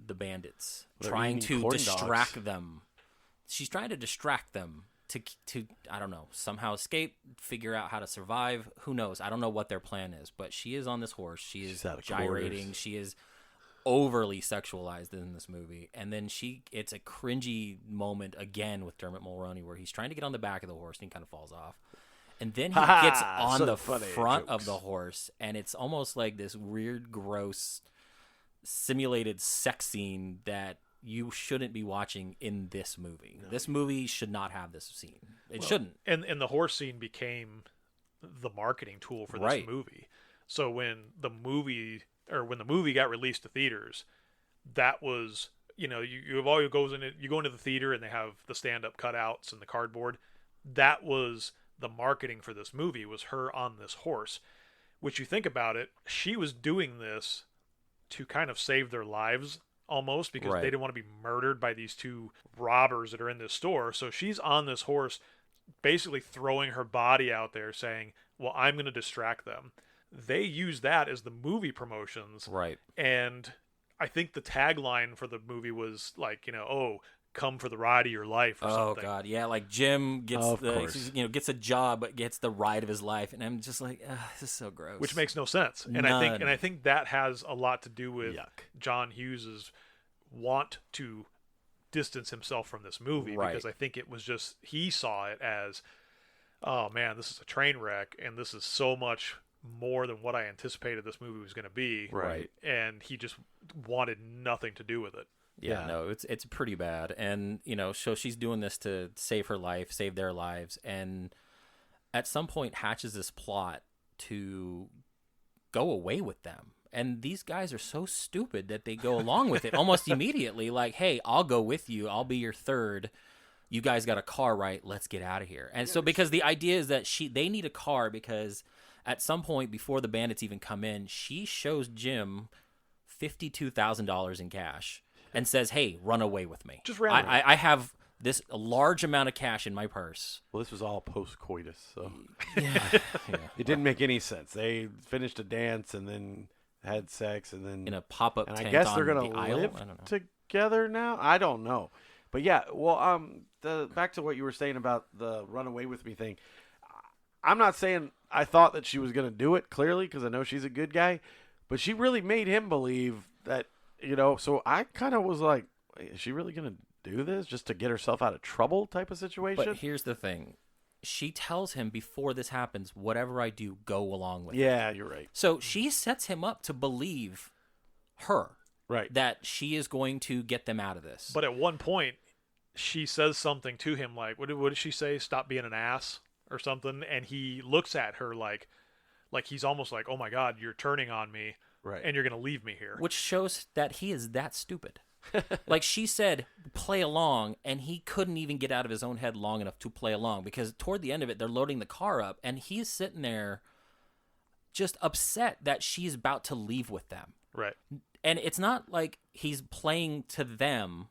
the bandits, trying to distract them. She's trying to distract them to I don't know, somehow escape, figure out how to survive. Who knows? I don't know what their plan is, but she is on this horse. She's gyrating. Quarters. She is overly sexualized in this movie. And then it's a cringy moment again with Dermot Mulroney where he's trying to get on the back of the horse and he kind of falls off. And then he gets on the front of the horse, and it's almost like this weird, gross, simulated sex scene that you shouldn't be watching in this movie. No. This movie should not have this scene. It shouldn't. And the horse scene became the marketing tool for this movie. So when the movie got released to theaters, that was, you go into the theater and they have the stand-up cutouts and the cardboard. That was the marketing for this movie, was her on this horse. Which, you think about it, she was doing this to kind of save their lives almost, because they didn't want to be murdered by these two robbers that are in this store. So she's on this horse basically throwing her body out there saying, well, I'm going to distract them. They use that as the movie promotions. Right. And I think the tagline for the movie was like, come for the ride of your life or something. Oh God, yeah, like Jim gets gets a job but gets the ride of his life, and I'm just like, this is so gross. Which makes no sense. And I think that has a lot to do with John Hughes's want to distance himself from this movie Right. because I think it was just he saw it as, oh man, this is a train wreck, and this is so much more than what I anticipated this movie was going to be. Right. And he just wanted nothing to do with it. Yeah, no, it's pretty bad. And, so she's doing this to save her life, save their lives, and at some point hatches this plot to go away with them. And these guys are so stupid that they go along with it almost immediately. Like, hey, I'll go with you. I'll be your third. You guys got a car, right? Let's get out of here. And so because the idea is that they need a car because at some point before the bandits even come in, she shows Jim $52,000 in cash and says, hey, run away with me. Just randomly. I have this large amount of cash in my purse. Well, this was all post-coitus, so Yeah. it didn't make any sense. They finished a dance and then had sex and then In a pop-up and tent I guess on they're the gonna aisle? live I don't know. together now. I don't know, but yeah. Well, back to what you were saying about the "run away with me" thing. I'm not saying I thought that she was gonna do it clearly because I know she's a good guy, but she really made him believe that So I kind of was like, is she really gonna do this just to get herself out of trouble type of situation? But here's the thing. She tells him before this happens, whatever I do, go along with it. Yeah, you're right. So she sets him up to believe her. Right. That she is going to get them out of this. But at one point, she says something to him like, what did she say? Stop being an ass or something. And he looks at her like he's almost like, oh my God, you're turning on me. Right. And you're going to leave me here. Which shows that he is that stupid. Like she said, play along, and he couldn't even get out of his own head long enough to play along because toward the end of it, they're loading the car up, and he's sitting there just upset that she's about to leave with them. Right. And it's not like he's playing to them.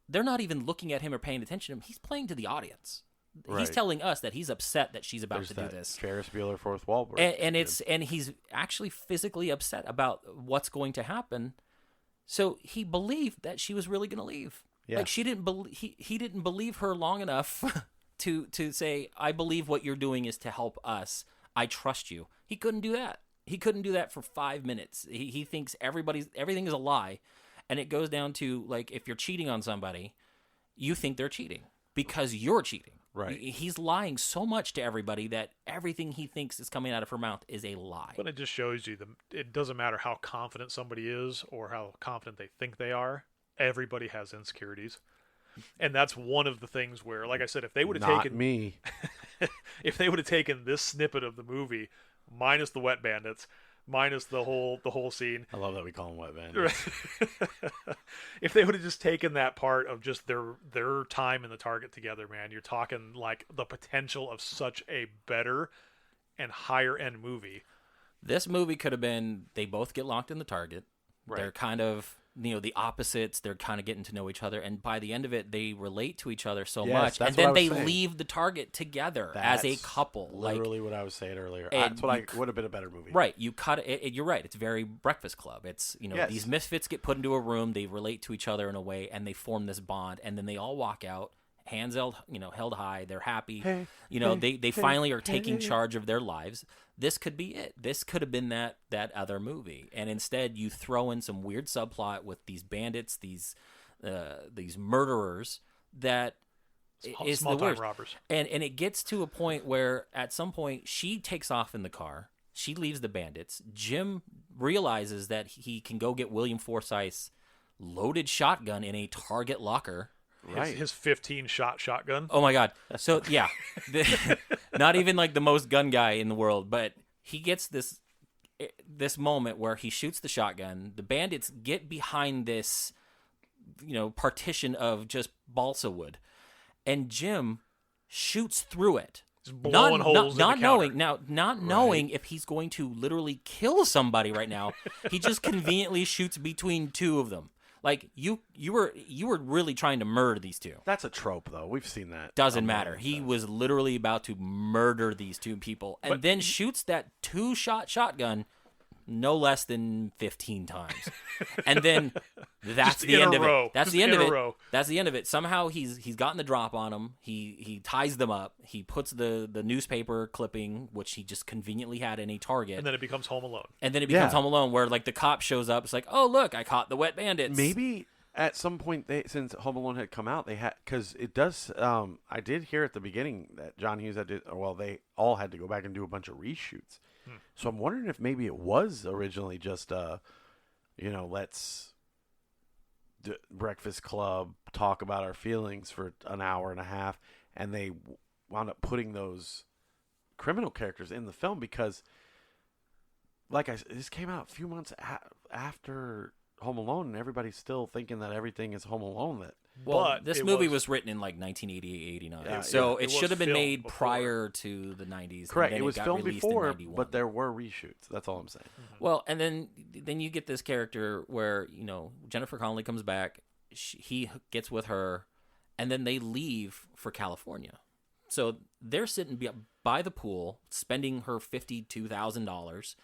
They're not even looking at him or paying attention to him. He's playing to the audience. Right. He's telling us that he's upset that she's about There's to do that this. Ferris Bueller fourth wall break. And he's actually physically upset about what's going to happen. So he believed that she was really going to leave. Yeah. Like she didn't he didn't believe her long enough to say, I believe what you're doing is to help us. I trust you. He couldn't do that. He couldn't do that for 5 minutes. He thinks everything is a lie. And it goes down to, like, if you're cheating on somebody, you think they're cheating because you're cheating. Right. He's lying so much to everybody that everything he thinks is coming out of her mouth is a lie. But it just shows you it doesn't matter how confident somebody is or how confident they think they are. Everybody has insecurities. And that's one of the things where, like I said, if they would have taken me, if they would have taken this snippet of the movie, minus the wet bandits, minus the whole scene. I love that we call them wet bandits. If they would have just taken that part of just their time in the Target together, man, you're talking like the potential of such a better and higher end movie. This movie could have been they both get locked in the Target. Right. They're kind of the opposites. They're kind of getting to know each other, and by the end of it, they relate to each other so Yes, much, that's and what I then was they saying. leave the Target together as a That's couple. Literally what I was saying earlier. And That's what you would have been a better movie. Right, you cut it. You're right. It's very Breakfast Club. It's Yes. these misfits get put into a room. They relate to each other in a way, and they form this bond. And then they all walk out, hands held high. They're happy. They finally are taking charge of their lives. This could be it. This could have been that other movie, and instead you throw in some weird subplot with these bandits, these murderers that is the Small-time worst. robbers. And it gets to a point where at some point she takes off in the car. She leaves the bandits. Jim realizes that he can go get William Forsythe's loaded shotgun in a Target locker. Right. His 15-shot shotgun. Oh my God. So yeah, not even like the most gun guy in the world, but he gets this moment where he shoots the shotgun. The bandits get behind this, partition of just balsa wood, and Jim shoots through it. Just blowing holes in the counter. Not knowing if he's going to literally kill somebody right now. He just conveniently shoots between two of them. Like you were really trying to murder these two. That's a trope, though. We've seen that. Doesn't matter. He was literally about to murder these two people, and then shoots that 2-shot shotgun no less than 15 times. And then that's Just the in end a of row. it. That's Just the end in of a it. row. That's the end of it. Somehow he's gotten the drop on them. He ties them up. He puts the newspaper clipping, which he just conveniently had in a Target. And then it becomes Home Alone. And then it becomes Home Alone, where like the cop shows up. It's like, oh look, I caught the wet bandits. Maybe at some point, since Home Alone had come out, they had, because it does. I did hear at the beginning that John Hughes had to. Well, they all had to go back and do a bunch of reshoots. So I'm wondering if maybe it was originally just let's Breakfast Club, talk about our feelings for an hour and a half, and they wound up putting those criminal characters in the film because, like I said, this came out a few months after Home Alone, and everybody's still thinking that everything is Home Alone. Well, this movie was written in like 1988, 89. Yeah, so it it should have been made before. prior to the 90s. Correct. And then It was got filmed released before, in 91. but there were reshoots. That's all I'm saying. Well, and then you get this character where, Jennifer Connelly comes back, he gets with her, and then they leave for California. So they're sitting by the pool, spending her $52,000,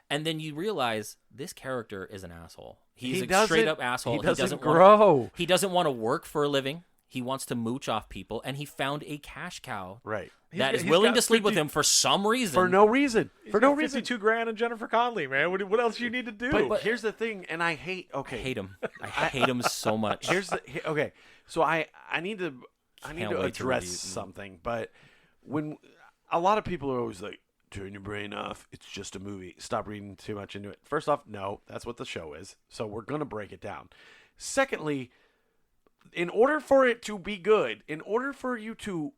and then you realize this character is an asshole. He's a straight-up asshole. He doesn't grow. He doesn't want to work for a living. He wants to mooch off people, and he found a cash cow Right. that is willing to sleep with him for some reason. For no reason. For no reason. $52,000 and Jennifer Connelly, man. What else do you need to do? But here's the thing, and I hate. Okay. I hate him. I hate him so much. Okay. So I need to Can't wait to address review. something, but when a lot of people are always like, turn your brain off. It's just a movie. Stop reading too much into it. First off, no, that's what the show is. So we're going to break it down. Secondly, in order for it to be good, in order for you to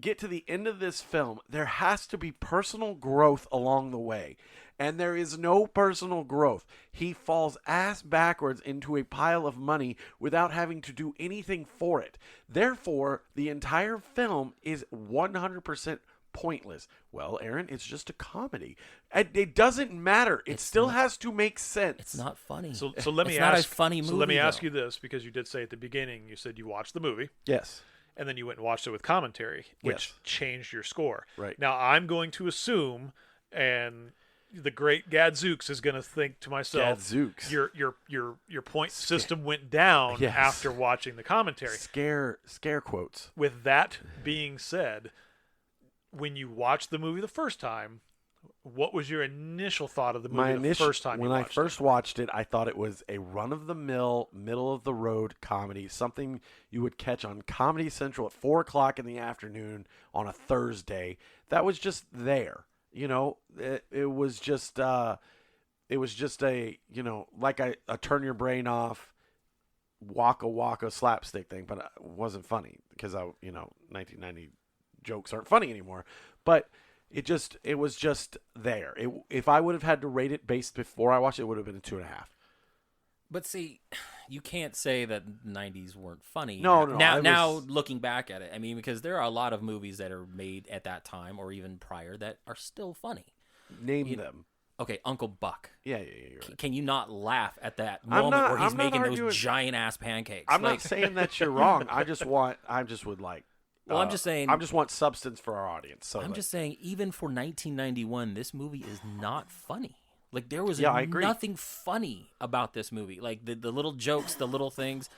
get to the end of this film, there has to be personal growth along the way. And there is no personal growth. He falls ass backwards into a pile of money without having to do anything for it. Therefore, the entire film is 100% pointless. Well, Aaron, it's just a comedy. It doesn't matter. It still has to make sense. It's not funny. So let me it's ask. not a funny movie. So let me ask though. you this, because you did say at the beginning, you said you watched the movie, Yes. and then you went and watched it with commentary, which Yes. changed your score. Right. Now I'm going to assume, and the great Gadzooks is going to think to myself, Gadzooks. your point system went down Yes. after watching the commentary. Scare quotes. With that being said, when you watched the movie the first time, what was your initial thought of the movie the first time when you I watched first watched it, I thought it was a run-of-the-mill, middle-of-the-road comedy, something you would catch on Comedy Central at 4 o'clock in the afternoon on a Thursday. That was just there, It was just a, like a turn your brain off, waka slapstick thing, but it wasn't funny because 1990 jokes aren't funny anymore, but it was just there. If I would have had to rate it based before I watched it, it would have been a 2.5. But see, you can't say that the 90s weren't funny. No. Now looking back at it, I mean, because there are a lot of movies that are made at that time or even prior that are still funny. Name them. Okay, Uncle Buck. Yeah, you're right. Can you not laugh at that I'm moment not- where he's I'm not making arguing- those giant ass pancakes? I'm not saying that you're wrong. I just would like. Well, I'm just saying. I just want substance for our audience. So I'm just saying, even for 1991, this movie is not funny. Like, there was I agree. nothing funny about this movie. Like, the little jokes, the little things.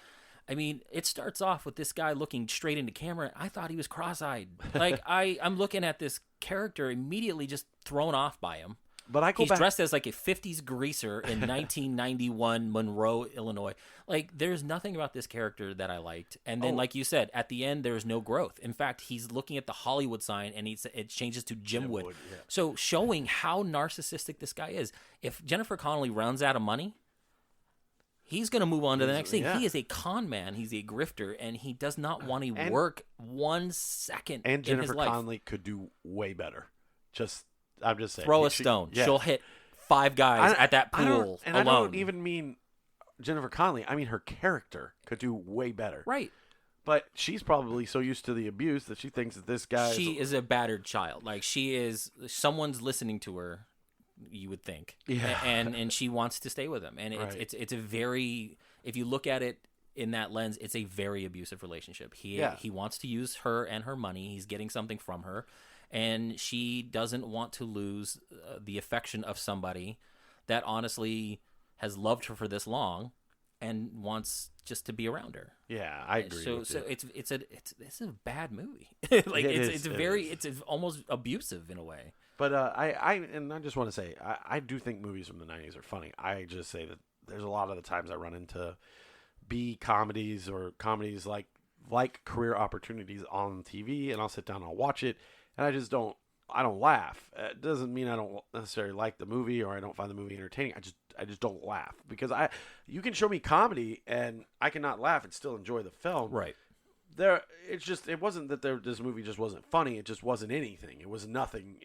I mean, it starts off with this guy looking straight into camera. I thought he was cross-eyed. Like, I'm looking at this character immediately just thrown off by him. But I go He's back. dressed as like a 50s greaser in 1991 Monroe, Illinois. Like, there's nothing about this character that I liked. And then, like you said, at the end, there's no growth. In fact, he's looking at the Hollywood sign, and it changes to Jim Wood. Yeah. So showing how narcissistic this guy is. If Jennifer Connelly runs out of money, he's going to move on to the next thing. yeah. He is a con man. He's a grifter, and he does not want to work 1 second And in his Jennifer life. Connelly could do way better. I'm just saying. Throw a She- stone. yeah. She'll hit 5 guys at that pool alone. I don't even mean Jennifer Connelly. I mean her character could do way better. Right. But she's probably so used to the abuse that she thinks that this guy She is a battered child. Like, she is, someone's listening to her, you would think. Yeah. And she wants to stay with him. And Right. it's a very, if you look at it in that lens, it's a very abusive relationship. He wants to use her and her money. He's getting something from her. And she doesn't want to lose the affection of somebody that honestly has loved her for this long and wants just to be I agree. with So you. it's a bad movie. Like, it's almost abusive in a way. But I just want to say I do think movies from the 90s are funny. I just say that there's a lot of the times I run into B comedies or comedies like career opportunities on TV, and I'll sit down and I'll watch it, and I don't laugh. It doesn't mean I don't necessarily like the movie or I don't find the movie entertaining. I just don't laugh because you can show me comedy and I cannot laugh and still enjoy the film. Right. It wasn't that this movie just wasn't funny. It just wasn't anything. It was nothing.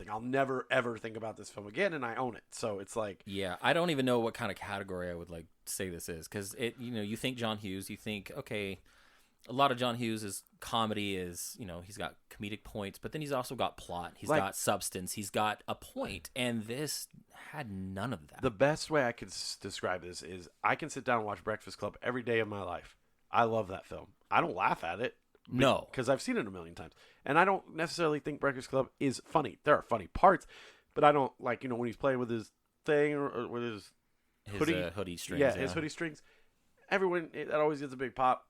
I'll never ever think about this film again, and I own it. So it's like, yeah, I don't even know what kind of category I would like say this is, because you think John Hughes, you think, okay, a lot of John Hughes' comedy is, he's got comedic points, but then he's also got plot. He's got substance. He's got a point, and this had none of that. The best way I could describe this is I can sit down and watch Breakfast Club every day of my life. I love that film. I don't laugh at it. No. Because I've seen it a million times. And I don't necessarily think Breakfast Club is funny. There are funny parts, but I don't, when he's playing with his thing or with his hoodie strings. Yeah, his hoodie strings. Everyone, that always gets a big pop.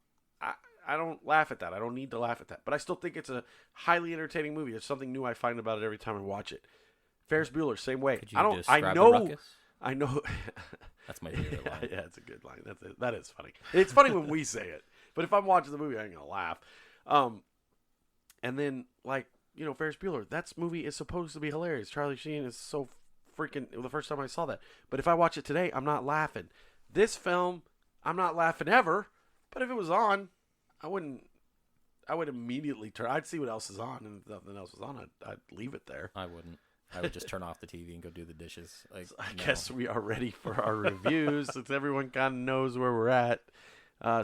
I don't laugh at that. I don't need to laugh at that. But I still think it's a highly entertaining movie. There's something new I find about it every time I watch it. Ferris Bueller, same way. Could you describe the ruckus? I know. That's my favorite line. Yeah, it's a good line. That is funny. It's funny when we say it, but if I'm watching the movie, I ain't gonna laugh. And then Ferris Bueller, that movie is supposed to be hilarious. Charlie Sheen is so freaking. The first time I saw that, but if I watch it today, I'm not laughing. This film, I'm not laughing ever. But if it was on, I would immediately turn. I'd see what else is on, and if nothing else was on, I'd leave it there. I wouldn't. I would just turn off the TV and go do the dishes. I guess we are ready for our reviews, since everyone kind of knows where we're at.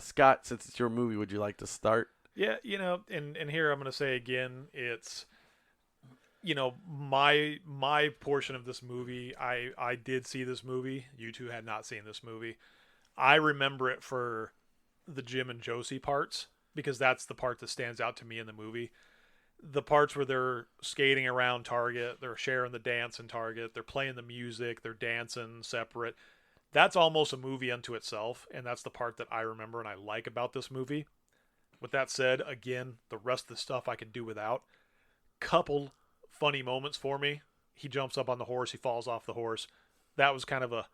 Scott, since it's your movie, would you like to start? Yeah, and here I'm going to say again, it's, my portion of this movie, I did see this movie. You two had not seen this movie. I remember it for the Jim and Josie parts, because that's the part that stands out to me in the movie. The parts where they're skating around Target, they're sharing the dance in Target, they're playing the music, they're dancing separate. That's almost a movie unto itself, and that's the part that I remember and I like about this movie. With that said, again, the rest of the stuff I can do without. Couple funny moments for me. He jumps up on the horse, he falls off the horse. That was kind of a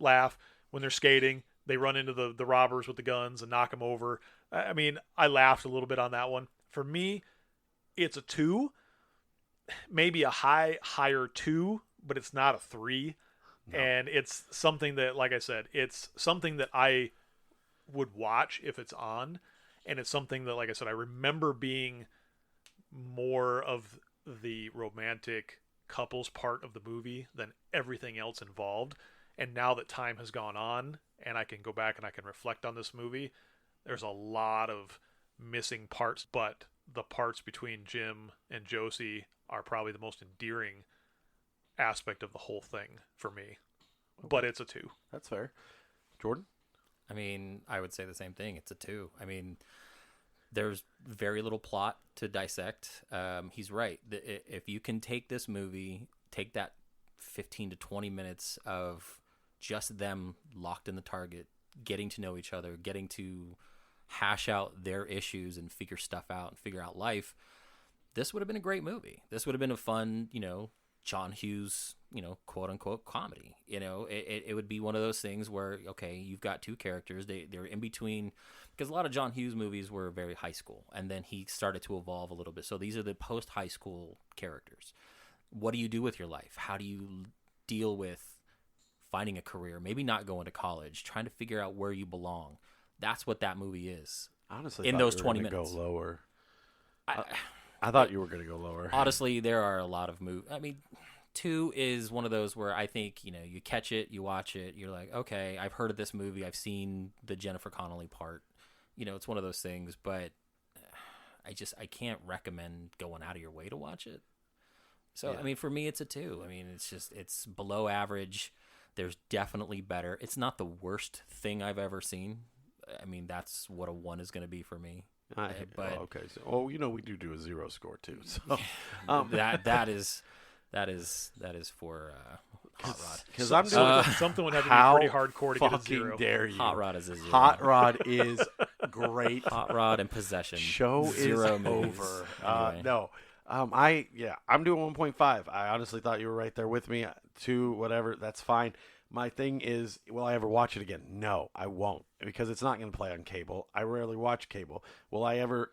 laugh. When they're skating, they run into the robbers with the guns and knock them over. I mean, I laughed a little bit on that one. For me, it's a 2, maybe a higher 2, but it's not a 3. No. And it's something that, like I said, it's something that I would watch if it's on. And it's something that, like I said, I remember being more of the romantic couples part of the movie than everything else involved. And now that time has gone on and I can go back and I can reflect on this movie, there's a lot of missing parts, but the parts between Jim and Josie are probably the most endearing aspect of the whole thing for me. But it's a 2. That's fair. Jordan? I mean, I would say the same thing. It's a 2. I mean, there's very little plot to dissect. He's right. If you can take this movie, take that 15 to 20 minutes of just them locked in the Target, getting to know each other, getting to hash out their issues and figure stuff out and figure out life, this would have been a great movie. This would have been a fun, John Hughes, quote unquote comedy. It would be one of those things where, okay, you've got two characters. They're in between, because a lot of John Hughes movies were very high school, and then he started to evolve a little bit. So these are the post high school characters. What do you do with your life? How do you deal with finding a career, maybe not going to college, trying to figure out where you belong? That's what that movie is. Honestly, in those 20 minutes. Go lower. I thought you were going to go lower. Honestly, there are a lot of movies. I mean, 2 is one of those where I think, you catch it, you watch it, you're like, okay, I've heard of this movie, I've seen the Jennifer Connelly part. It's one of those things, but I can't recommend going out of your way to watch it. So, yeah. I mean, for me, it's a 2. I mean, it's below average. There's definitely better. It's not the worst thing I've ever seen. I mean, that's what a 1 is going to be for me. Okay. So, we do a 0 score too. So that is for Hot Rod. Because I'm doing something would have to be pretty hardcore to get a 0. Dare you? Hot Rod is a 0. Hot Rod is great. Hot Rod and Possession. Show 0 is movies. over. Anyway. No. I'm doing 1.5. I honestly thought you were right there with me. 2, whatever. That's fine. My thing is, will I ever watch it again? No, I won't, because it's not going to play on cable. I rarely watch cable. Will I ever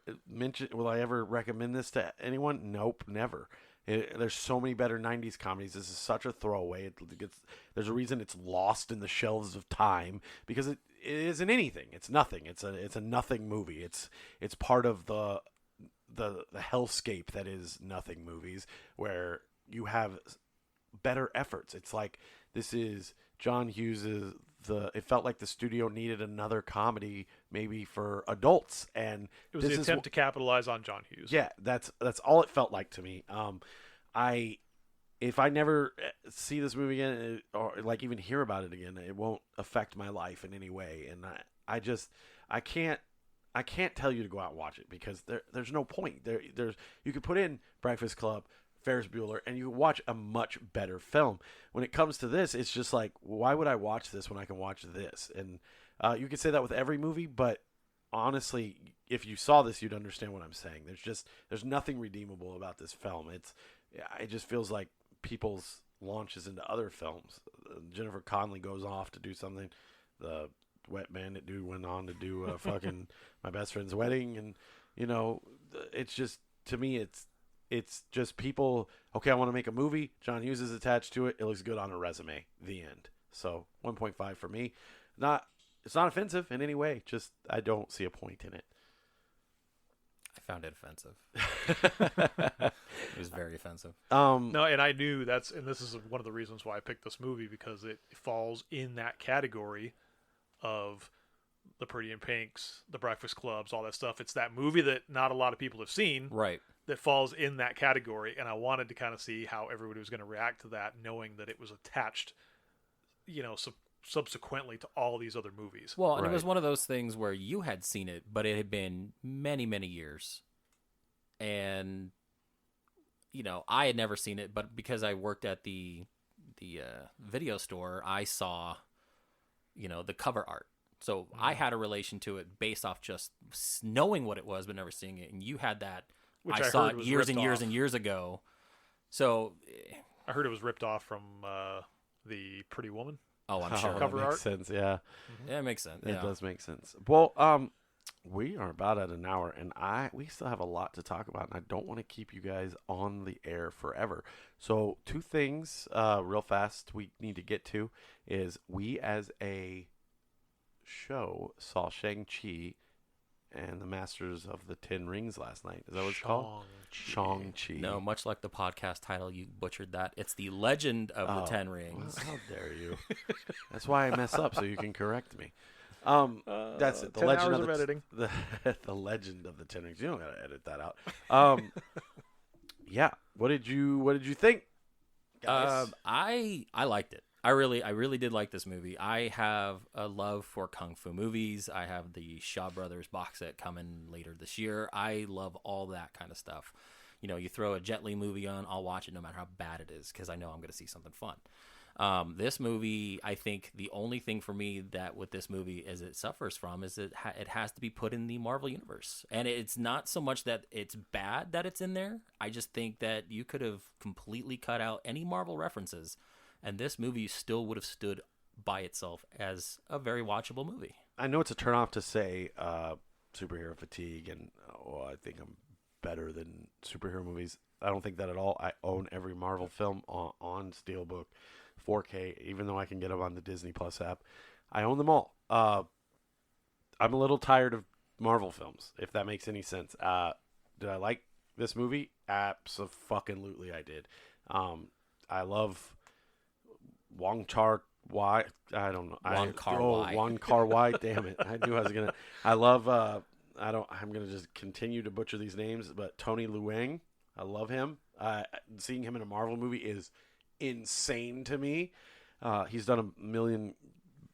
recommend this to anyone? Nope, never. There's so many better 90s comedies. This is such a throwaway. There's a reason it's lost in the shelves of time, because it isn't anything. It's nothing. It's a nothing movie. It's part of the hellscape that is nothing movies, where you have better efforts. It's like, this is John Hughes's. It felt like the studio needed another comedy, maybe for adults, and it was the attempt to capitalize on John Hughes. Yeah, that's all it felt like to me. If I never see this movie again, or like even hear about it again, it won't affect my life in any way. And I can't tell you to go out and watch it, because there's no point. You could put in Breakfast Club, Ferris Bueller, and you can watch a much better film. When it comes to this, it's just like, why would I watch this when I can watch this? And you could say that with every movie, but honestly, if you saw this, you'd understand what I'm saying. There's nothing redeemable about this film. It just feels like people's launches into other films. Jennifer Connelly goes off to do something. The Wet Bandit dude went on to do fucking My Best Friend's Wedding, and it's just, to me, it's just people. Okay, I want to make a movie. John Hughes is attached to it. It looks good on a resume. The end. So 1.5 for me. It's not offensive in any way. Just, I don't see a point in it. I found it offensive. It was very offensive. No, and I knew and this is one of the reasons why I picked this movie, because it falls in that category of the Pretty in Pinks, the Breakfast Clubs, all that stuff. It's that movie that not a lot of people have seen, right? That falls in that category, and I wanted to kind of see how everybody was going to react to that, knowing that it was attached, subsequently to all these other movies. Well, and It was one of those things where you had seen it, but it had been many, many years, and I had never seen it, but because I worked at the video store, I saw the cover art. So I had a relation to it based off just knowing what it was, but never seeing it. And you had that. Which I saw it years and years and years ago. So I heard it was ripped off from the Pretty Woman. Oh, I'm sure. Cover that makes art. sense. Yeah. Mm-hmm. Yeah, it makes sense. It Yeah. does make sense. Well, we are about at an hour, and we still have a lot to talk about, and I don't want to keep you guys on the air forever. So 2 things real fast we need to get to is, we as a show saw Shang-Chi and the Masters of the Ten Rings last night. Is that what it's called? Shang-Chi. No, much like the podcast title, you butchered that. It's the Legend of the Ten Rings. Well, how dare you? That's why I mess up, so you can correct me. That's it. The 10 Legend hours of of editing. The Legend of the Ten Rings. You don't gotta edit that out. Yeah. What did you think, guys? I liked it. I really did like this movie. I have a love for kung fu movies. I have the Shaw Brothers box set coming later this year. I love all that kind of stuff. You throw a Jet Li movie on, I'll watch it no matter how bad it is, because I know I'm going to see something fun. This movie, I think the only thing for me that with this movie is it suffers from is it has to be put in the Marvel Universe. And it's not so much that it's bad that it's in there. I just think that you could have completely cut out any Marvel references, and this movie still would have stood by itself as a very watchable movie. I know it's a turnoff to say superhero fatigue, and I think I'm better than superhero movies. I don't think that at all. I own every Marvel film on Steelbook, 4K, even though I can get them on the Disney Plus app. I own them all. I'm a little tired of Marvel films, if that makes any sense. Did I like this movie? Abso-fucking-lutely I did. I love Wong Kar-wai. I don't know. Wong Kar-wai. Wong Kar-wai. Damn it! I knew I was gonna. I love. I'm gonna just continue to butcher these names, but Tony Leung. I love him. Seeing him in a Marvel movie is insane to me. He's done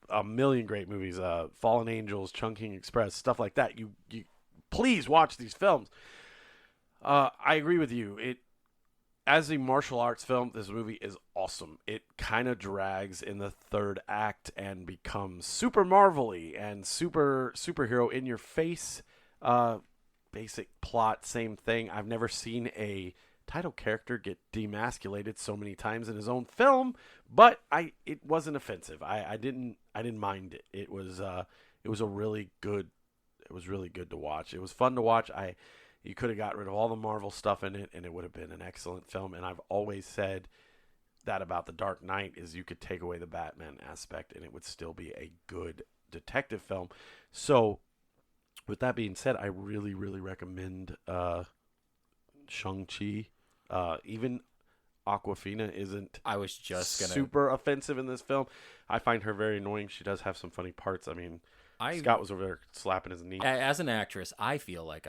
a million great movies. Fallen Angels, Chungking Express, stuff like that. You please watch these films. I agree with you. As a martial arts film, this movie is awesome. It kind of drags in the third act and becomes super Marvel-y and superhero in your face. Basic plot, same thing. I've never seen a title character get demasculated so many times in his own film, but it wasn't offensive. I didn't mind it. It was really good to watch. It was fun to watch. You could have got rid of all the Marvel stuff in it, and it would have been an excellent film. And I've always said that about The Dark Knight is you could take away the Batman aspect, and it would still be a good detective film. So, with that being said, I really, really recommend Shang-Chi. Even Aquafina isn't I was just gonna super offensive in this film. I find her very annoying. She does have some funny parts. I mean, Scott was over there slapping his knee. As an actress, I feel like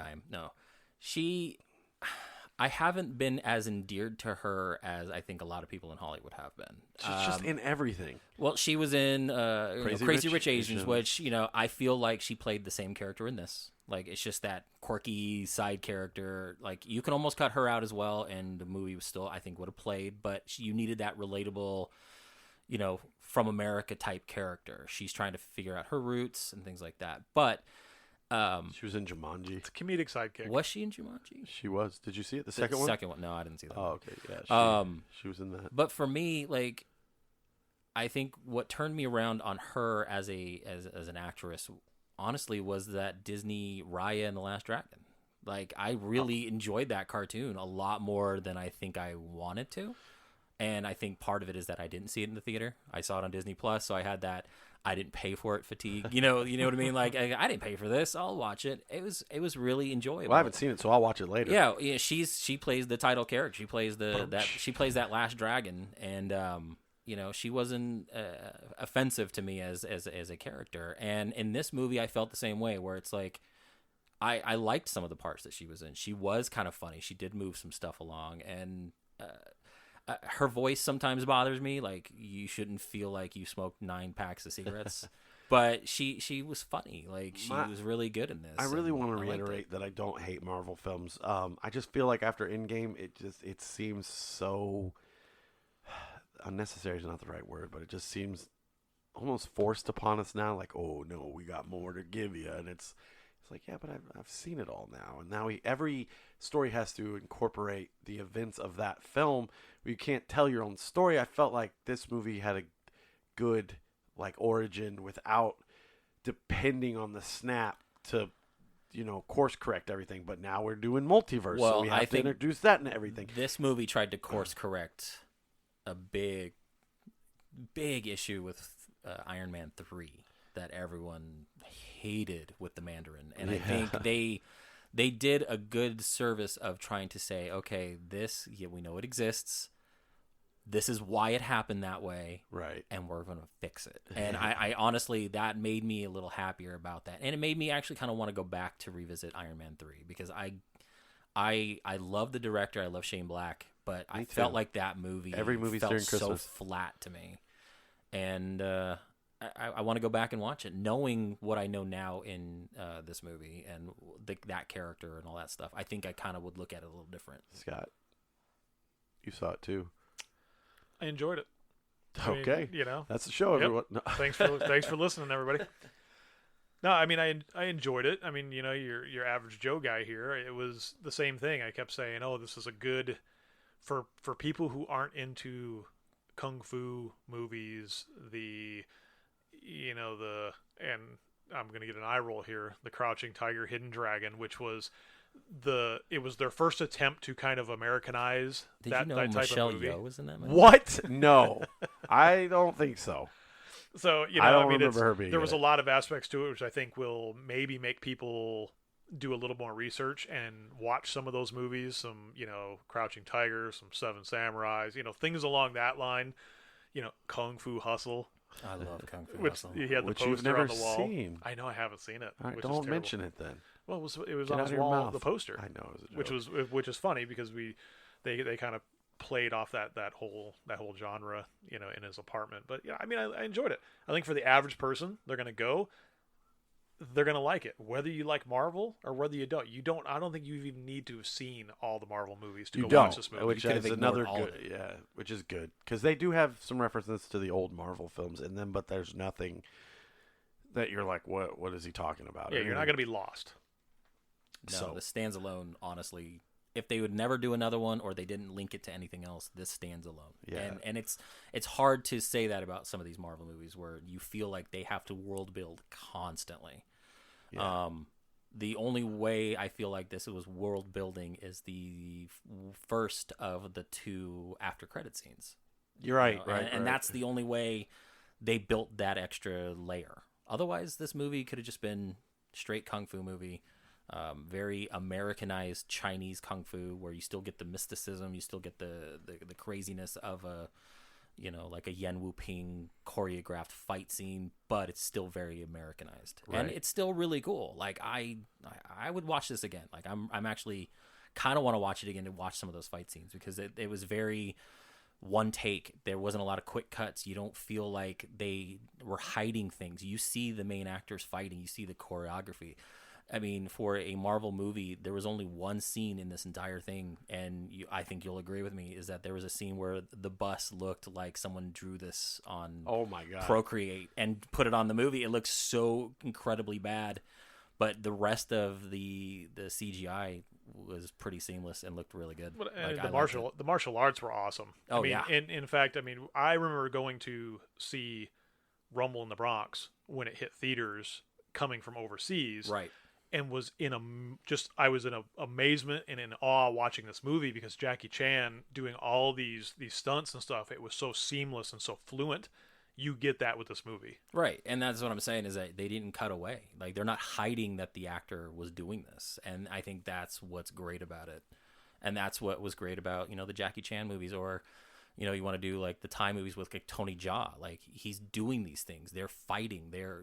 I haven't been as endeared to her as I think a lot of people in Hollywood have been. She's just in everything. Well, she was in Crazy Rich Asians, Asians. which, I feel like she played the same character in this. Like, it's just that quirky side character. Like, you can almost cut her out as well, and the movie was still, I think, would have played. But you needed that relatable, from America type character. She's trying to figure out her roots and things like that. But she was in Jumanji. It's a comedic sidekick. was she in Jumanji? She was. Did you see it? The second one? Second one. No, I didn't see that. Oh, okay. Yeah. She was in that. But for me, like, I think what turned me around on her as an actress, honestly, was that Disney Raya and the Last Dragon. Like, I really enjoyed that cartoon a lot more than I think I wanted to. And I think part of it is that I didn't see it in the theater. I saw it on Disney Plus, so I had that I didn't pay for it fatigue. You know what I mean? Like, I didn't pay for this. I'll watch it. It was really enjoyable. Well, I haven't seen it, so I'll watch it later. Yeah, she plays the title character. She plays that last dragon, and she wasn't offensive to me as a character. And in this movie, I felt the same way, where it's like I liked some of the parts that she was in. She was kind of funny. She did move some stuff along, and her voice sometimes bothers me. Like, you shouldn't feel like you smoked 9 packs of cigarettes. But she was funny. Like, she was really good in this. I really want to reiterate that I don't hate Marvel films. I just feel like after Endgame, it seems so unnecessary is not the right word, but it just seems almost forced upon us now. Like, oh no, we got more to give you, and it's like, yeah, but I've seen it all now, and now every story has to incorporate the events of that film. You can't tell your own story. I felt like this movie had a good origin without depending on the snap to course correct everything. But now we're doing multiverse, so we have to introduce that into everything. This movie tried to course correct a big issue with Iron Man 3 that everyone hated with the Mandarin, and I think they did a good service of trying to say, okay, we know it exists. This is why it happened that way. Right. And we're going to fix it. And I honestly, that made me a little happier about that. And it made me actually kind of want to go back to revisit Iron Man 3 because I love the director. I love Shane Black, but I felt like that movie felt so flat to me. And I want to go back and watch it, knowing what I know now in this movie and that character and all that stuff. I think I kind of would look at it a little different. Scott, you saw it too. I enjoyed it. Okay, that's the show, everyone. Yep. No. Thanks for listening, everybody. No, I mean I enjoyed it. I mean, your average Joe guy here. It was the same thing. I kept saying, "Oh, this is a good for people who aren't into kung fu movies." And I'm gonna get an eye roll here. The Crouching Tiger, Hidden Dragon, which was it was their first attempt to kind of Americanize that type Michelle of movie. Yeoh was in that movie? What? No, I don't think so. So I don't remember her being. There was a lot of aspects to it, which I think will maybe make people do a little more research and watch some of those movies. Some Crouching Tiger, some Seven Samurais, things along that line. Kung Fu Hustle. I love Kung Fu Hustle. He had the which poster you've never on the wall. seen. I know I haven't seen it. All right, which don't is terrible. mention it then. Well, it was Get on out his of your wall, mouth. the poster. I know, it was a joke. which is funny because they kind of played off that whole genre, in his apartment. But yeah, I mean, I enjoyed it. I think for the average person, they're gonna like it, whether you like Marvel or whether you don't. I don't think you even need to have seen all the Marvel movies to watch this movie. Which is another good, which is good because they do have some references to the old Marvel films in them, but there's nothing that you're like, what is he talking about? Yeah, you're not gonna be lost. No, the stands alone, honestly, if they would never do another one or they didn't link it to anything else, this stands alone. Yeah. And it's hard to say that about some of these Marvel movies where you feel like they have to world build constantly. Yeah. The only way I feel like this was world building is the first of the 2 after credit scenes. You're right, You know, right, and that's the only way they built that extra layer. Otherwise, this movie could have just been straight kung fu movie, very Americanized Chinese kung fu, where you still get the mysticism, you still get the craziness of a, you know, like a Yen Wu Ping choreographed fight scene, but it's still very Americanized, and it's still really cool. Like I would watch this again. Like I'm actually kind of want to watch it again to watch some of those fight scenes because it was very one take. There wasn't a lot of quick cuts. You don't feel like they were hiding things. You see the main actors fighting. You see the choreography. I mean, for a Marvel movie, there was only one scene in this entire thing, and I think you'll agree with me, is that there was a scene where the bus looked like someone drew this on Procreate and put it on the movie. It looks so incredibly bad, but the rest of the CGI was pretty seamless and looked really good. And the martial arts were awesome. Oh, I mean, yeah. In fact, I mean, I remember going to see Rumble in the Bronx when it hit theaters coming from overseas. Right. And was I was in amazement and in awe watching this movie because Jackie Chan doing all these stunts and stuff. It was so seamless and so fluent. You get that with this movie, right? And that's what I'm saying is that they didn't cut away. Like they're not hiding that the actor was doing this, and I think that's what's great about it. And that's what was great about the Jackie Chan movies, or you want to do like the Thai movies with like Tony Jaa. Like he's doing these things. They're fighting. They're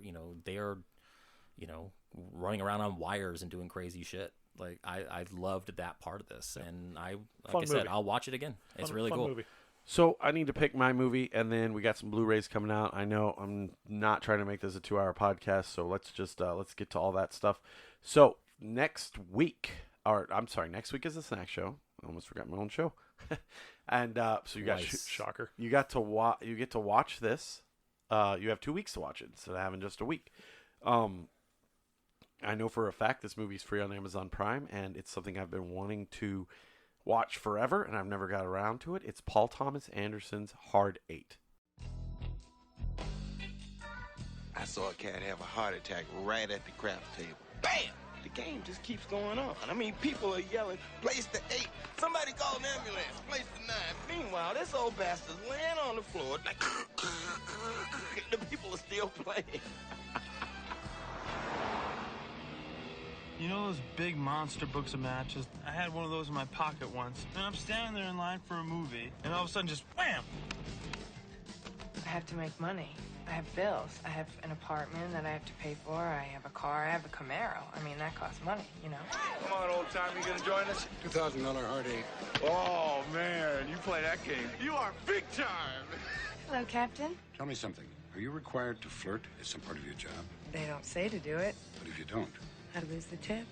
running around on wires and doing crazy shit. Like I loved that part of this, and like I said, I'll watch it again. It's really cool. Movie. So I need to pick my movie, and then we got some Blu-rays coming out. I know I'm not trying to make this a 2-hour podcast, so let's just let's get to all that stuff. So next week is the snack show. I almost forgot my own show. And so you guys, shocker, you get to watch this. You have 2 weeks to watch it instead of having just a week. I know for a fact this movie's free on Amazon Prime, and it's something I've been wanting to watch forever, and I've never got around to it. It's Paul Thomas Anderson's Hard 8. I saw a cat have a heart attack right at the craps table. Bam! The game just keeps going on. I mean, people are yelling, place the 8. Somebody call an ambulance. Place the 9. Meanwhile, this old bastard's laying on the floor like the people are still playing. You know those big monster books of matches? I had one of those in my pocket once, and I'm standing there in line for a movie, and all of a sudden just wham! I have to make money. I have bills. I have an apartment that I have to pay for. I have a car. I have a Camaro. I mean, that costs money, Come on, old time, you gonna join us? $2,000 Hard 8. Oh, man, you play that game. You are big time. Hello, Captain. Tell me something. Are you required to flirt as some part of your job? They don't say to do it. But if you don't? How to lose the tip?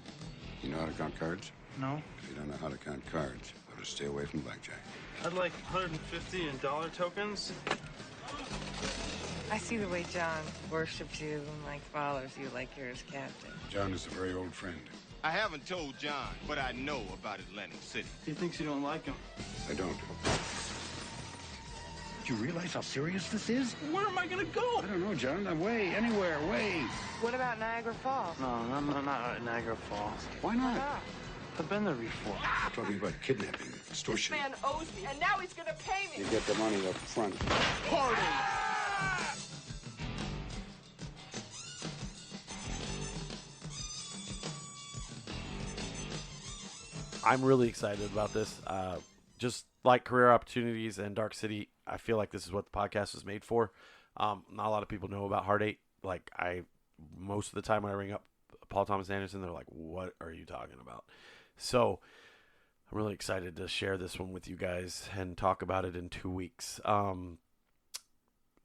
You know how to count cards? No. If you don't know how to count cards, better stay away from blackjack. I'd like 150 in dollar tokens. I see the way John worships you and follows you like you're his captain. John is a very old friend. I haven't told John, but I know about Atlantic City. He thinks you don't like him. I don't. Do you realize how serious this is? Where am I gonna go? I don't know, John. Away, anywhere, away. What about Niagara Falls? No, I'm not at Niagara Falls. Why not? I've been there before. I'm talking about kidnapping, extortion. This man owes me, and now he's gonna pay me. You get the money up front. Party! I'm really excited about this. Just like Career Opportunities and Dark City, I feel like this is what the podcast was made for. Not a lot of people know about Hard 8. Most of the time when I ring up Paul Thomas Anderson, they're like, what are you talking about? So I'm really excited to share this one with you guys and talk about it in 2 weeks. All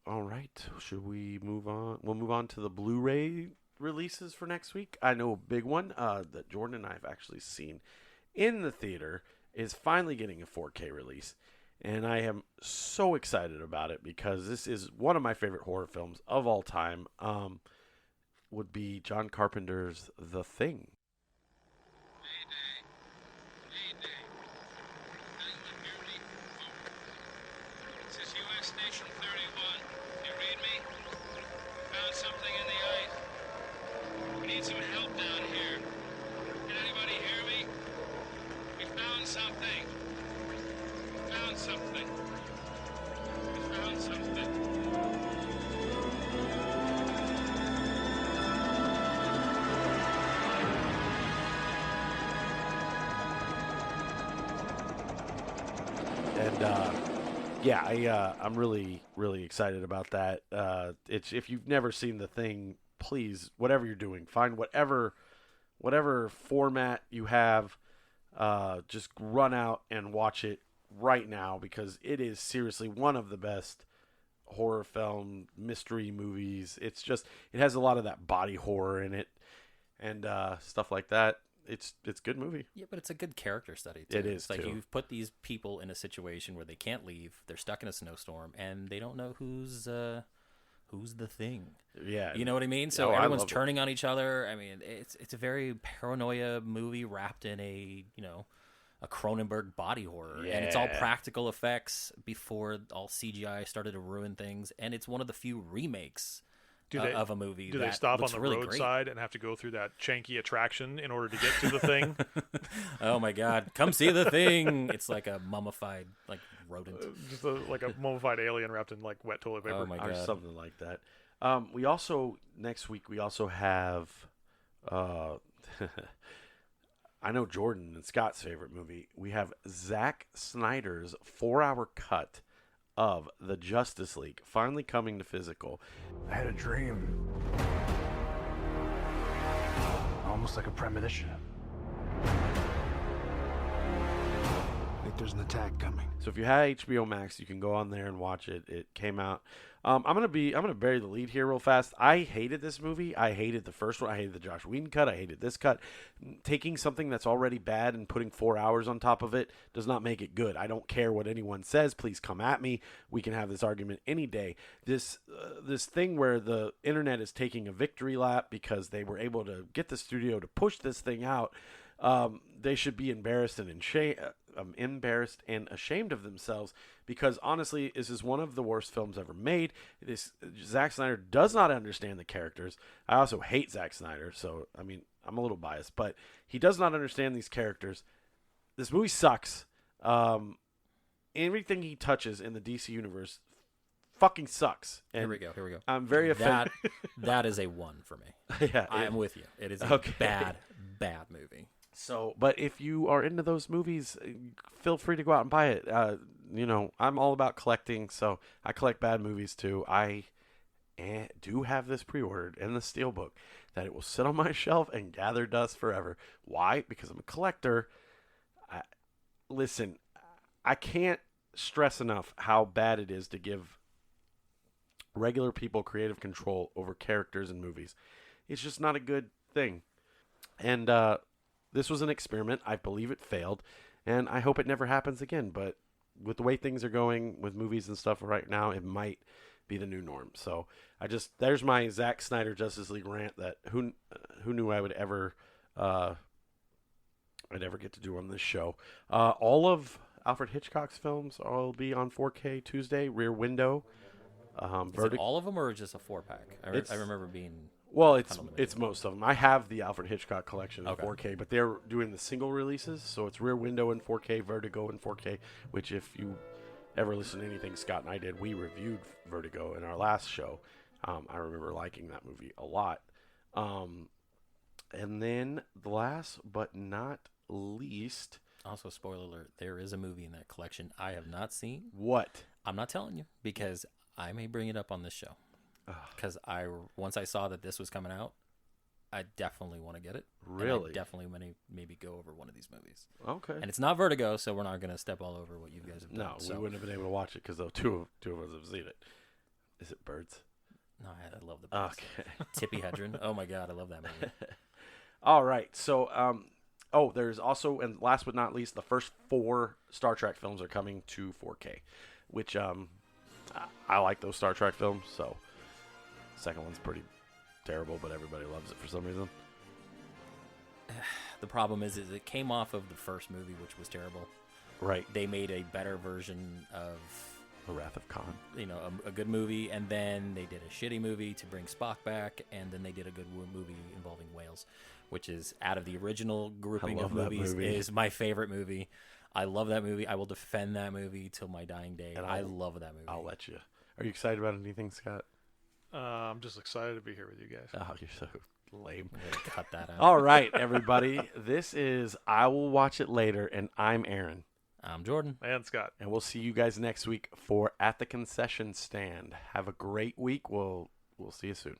right. Should we move on? We'll move on to the Blu-ray releases for next week. I know a big one that Jordan and I have actually seen in the theater is finally getting a 4K release. And I am so excited about it because this is one of my favorite horror films of all time. Would be John Carpenter's The Thing. Mayday. Mayday. something. Found something. Found something. And yeah, I'm really excited about that. It's if you've never seen The Thing, please, whatever you're doing, find whatever format you have, just run out and watch it right now because it is seriously one of the best horror film mystery movies. It has a lot of that body horror in it and stuff like that. It's a good movie. Yeah, but it's a good character study, too. It is, it's like too. you've put these people in a situation where they can't leave, they're stuck in a snowstorm, and they don't know who's the thing. Yeah. You know what I mean? So I everyone's love it. turning on each other. I mean, it's a very paranoia movie wrapped in a Cronenberg body horror. And it's all Yeah. practical effects before all CGI started to ruin things. And it's one of the few remakes of a movie. Do they that stop on looks the really great. roadside and have to go through that Shanky attraction in order to get to the thing? Oh my God! Come see the thing. It's like a mummified rodent. Just like a mummified alien wrapped in like wet toilet paper. Oh my Or God! something like that. We also next week we also have I know Jordan and Scott's favorite movie. We have Zack Snyder's 4-hour cut of the Justice League finally coming to physical. I had a dream. Almost like a premonition. I think there's an attack coming. So if you had HBO Max, you can go on there and watch it. It came out. I'm gonna bury the lead here real fast. I hated this movie. I hated the first one. I hated the Josh Whedon cut. I hated this cut. Taking something that's already bad and putting 4 hours on top of it does not make it good. I don't care what anyone says. Please come at me. We can have this argument any day. This thing where the internet is taking a victory lap because they were able to get the studio to push this thing out. They should be embarrassed and ashamed of themselves because honestly, this is one of the worst films ever made. Zack Snyder does not understand the characters. I also hate Zack Snyder, so I mean, I'm a little biased, but he does not understand these characters. This movie sucks. Everything he touches in the DC universe fucking sucks. And Here we go. I'm very offended. That is a 1 for me. Yeah, I am with you. It is a bad movie. So, but if you are into those movies, feel free to go out and buy it. I'm all about collecting, so I collect bad movies too. I do have this pre-ordered in the Steelbook that it will sit on my shelf and gather dust forever. Why? Because I'm a collector. Listen, I can't stress enough how bad it is to give regular people creative control over characters in movies. It's just not a good thing. And this was an experiment. I believe it failed, and I hope it never happens again. But with the way things are going with movies and stuff right now, it might be the new norm. So there's my Zack Snyder Justice League rant that who knew I would ever get to do on this show. All of Alfred Hitchcock's films will be on 4K Tuesday. Rear Window. Is it all of them or just a 4-pack? I remember being... Well, it's most of them. I have the Alfred Hitchcock collection in Okay. 4K, but they're doing the single releases, so it's Rear Window in 4K, Vertigo in 4K, which if you ever listen to anything Scott and I did, we reviewed Vertigo in our last show. I remember liking that movie a lot. And then the last but not least... Also, spoiler alert, there is a movie in that collection I have not seen. What? I'm not telling you because I may bring it up on this show. Because once I saw that this was coming out, I definitely want to get it. Really? And I definitely want to maybe go over one of these movies. Okay. And it's not Vertigo, so we're not going to step all over what you guys have done. No, we wouldn't have been able to watch it because two of us have seen it. Is it Birds? No, I love the Birds. Okay. Tippi Hedren. Oh my God, I love that movie. All right. So, there's also, and last but not least, the first 4 Star Trek films are coming to 4K, which I like those Star Trek films, so second one's pretty terrible, but everybody loves it for some reason. The problem is it came off of the first movie, which was terrible. Right. They made a better version of The Wrath of Khan. A good movie, and then they did a shitty movie to bring Spock back, and then they did a good movie involving whales, which is out of the original grouping of movies is my favorite movie. I love that movie. I will defend that movie till my dying day. And I love that movie. I'll let you. Are you excited about anything, Scott? I'm just excited to be here with you guys. Oh, you're so lame. I'm gonna cut that out. All right, everybody. This is I Will Watch It Later, and I'm Aaron. I'm Jordan. And Scott. And we'll see you guys next week for At the Concession Stand. Have a great week. We'll see you soon.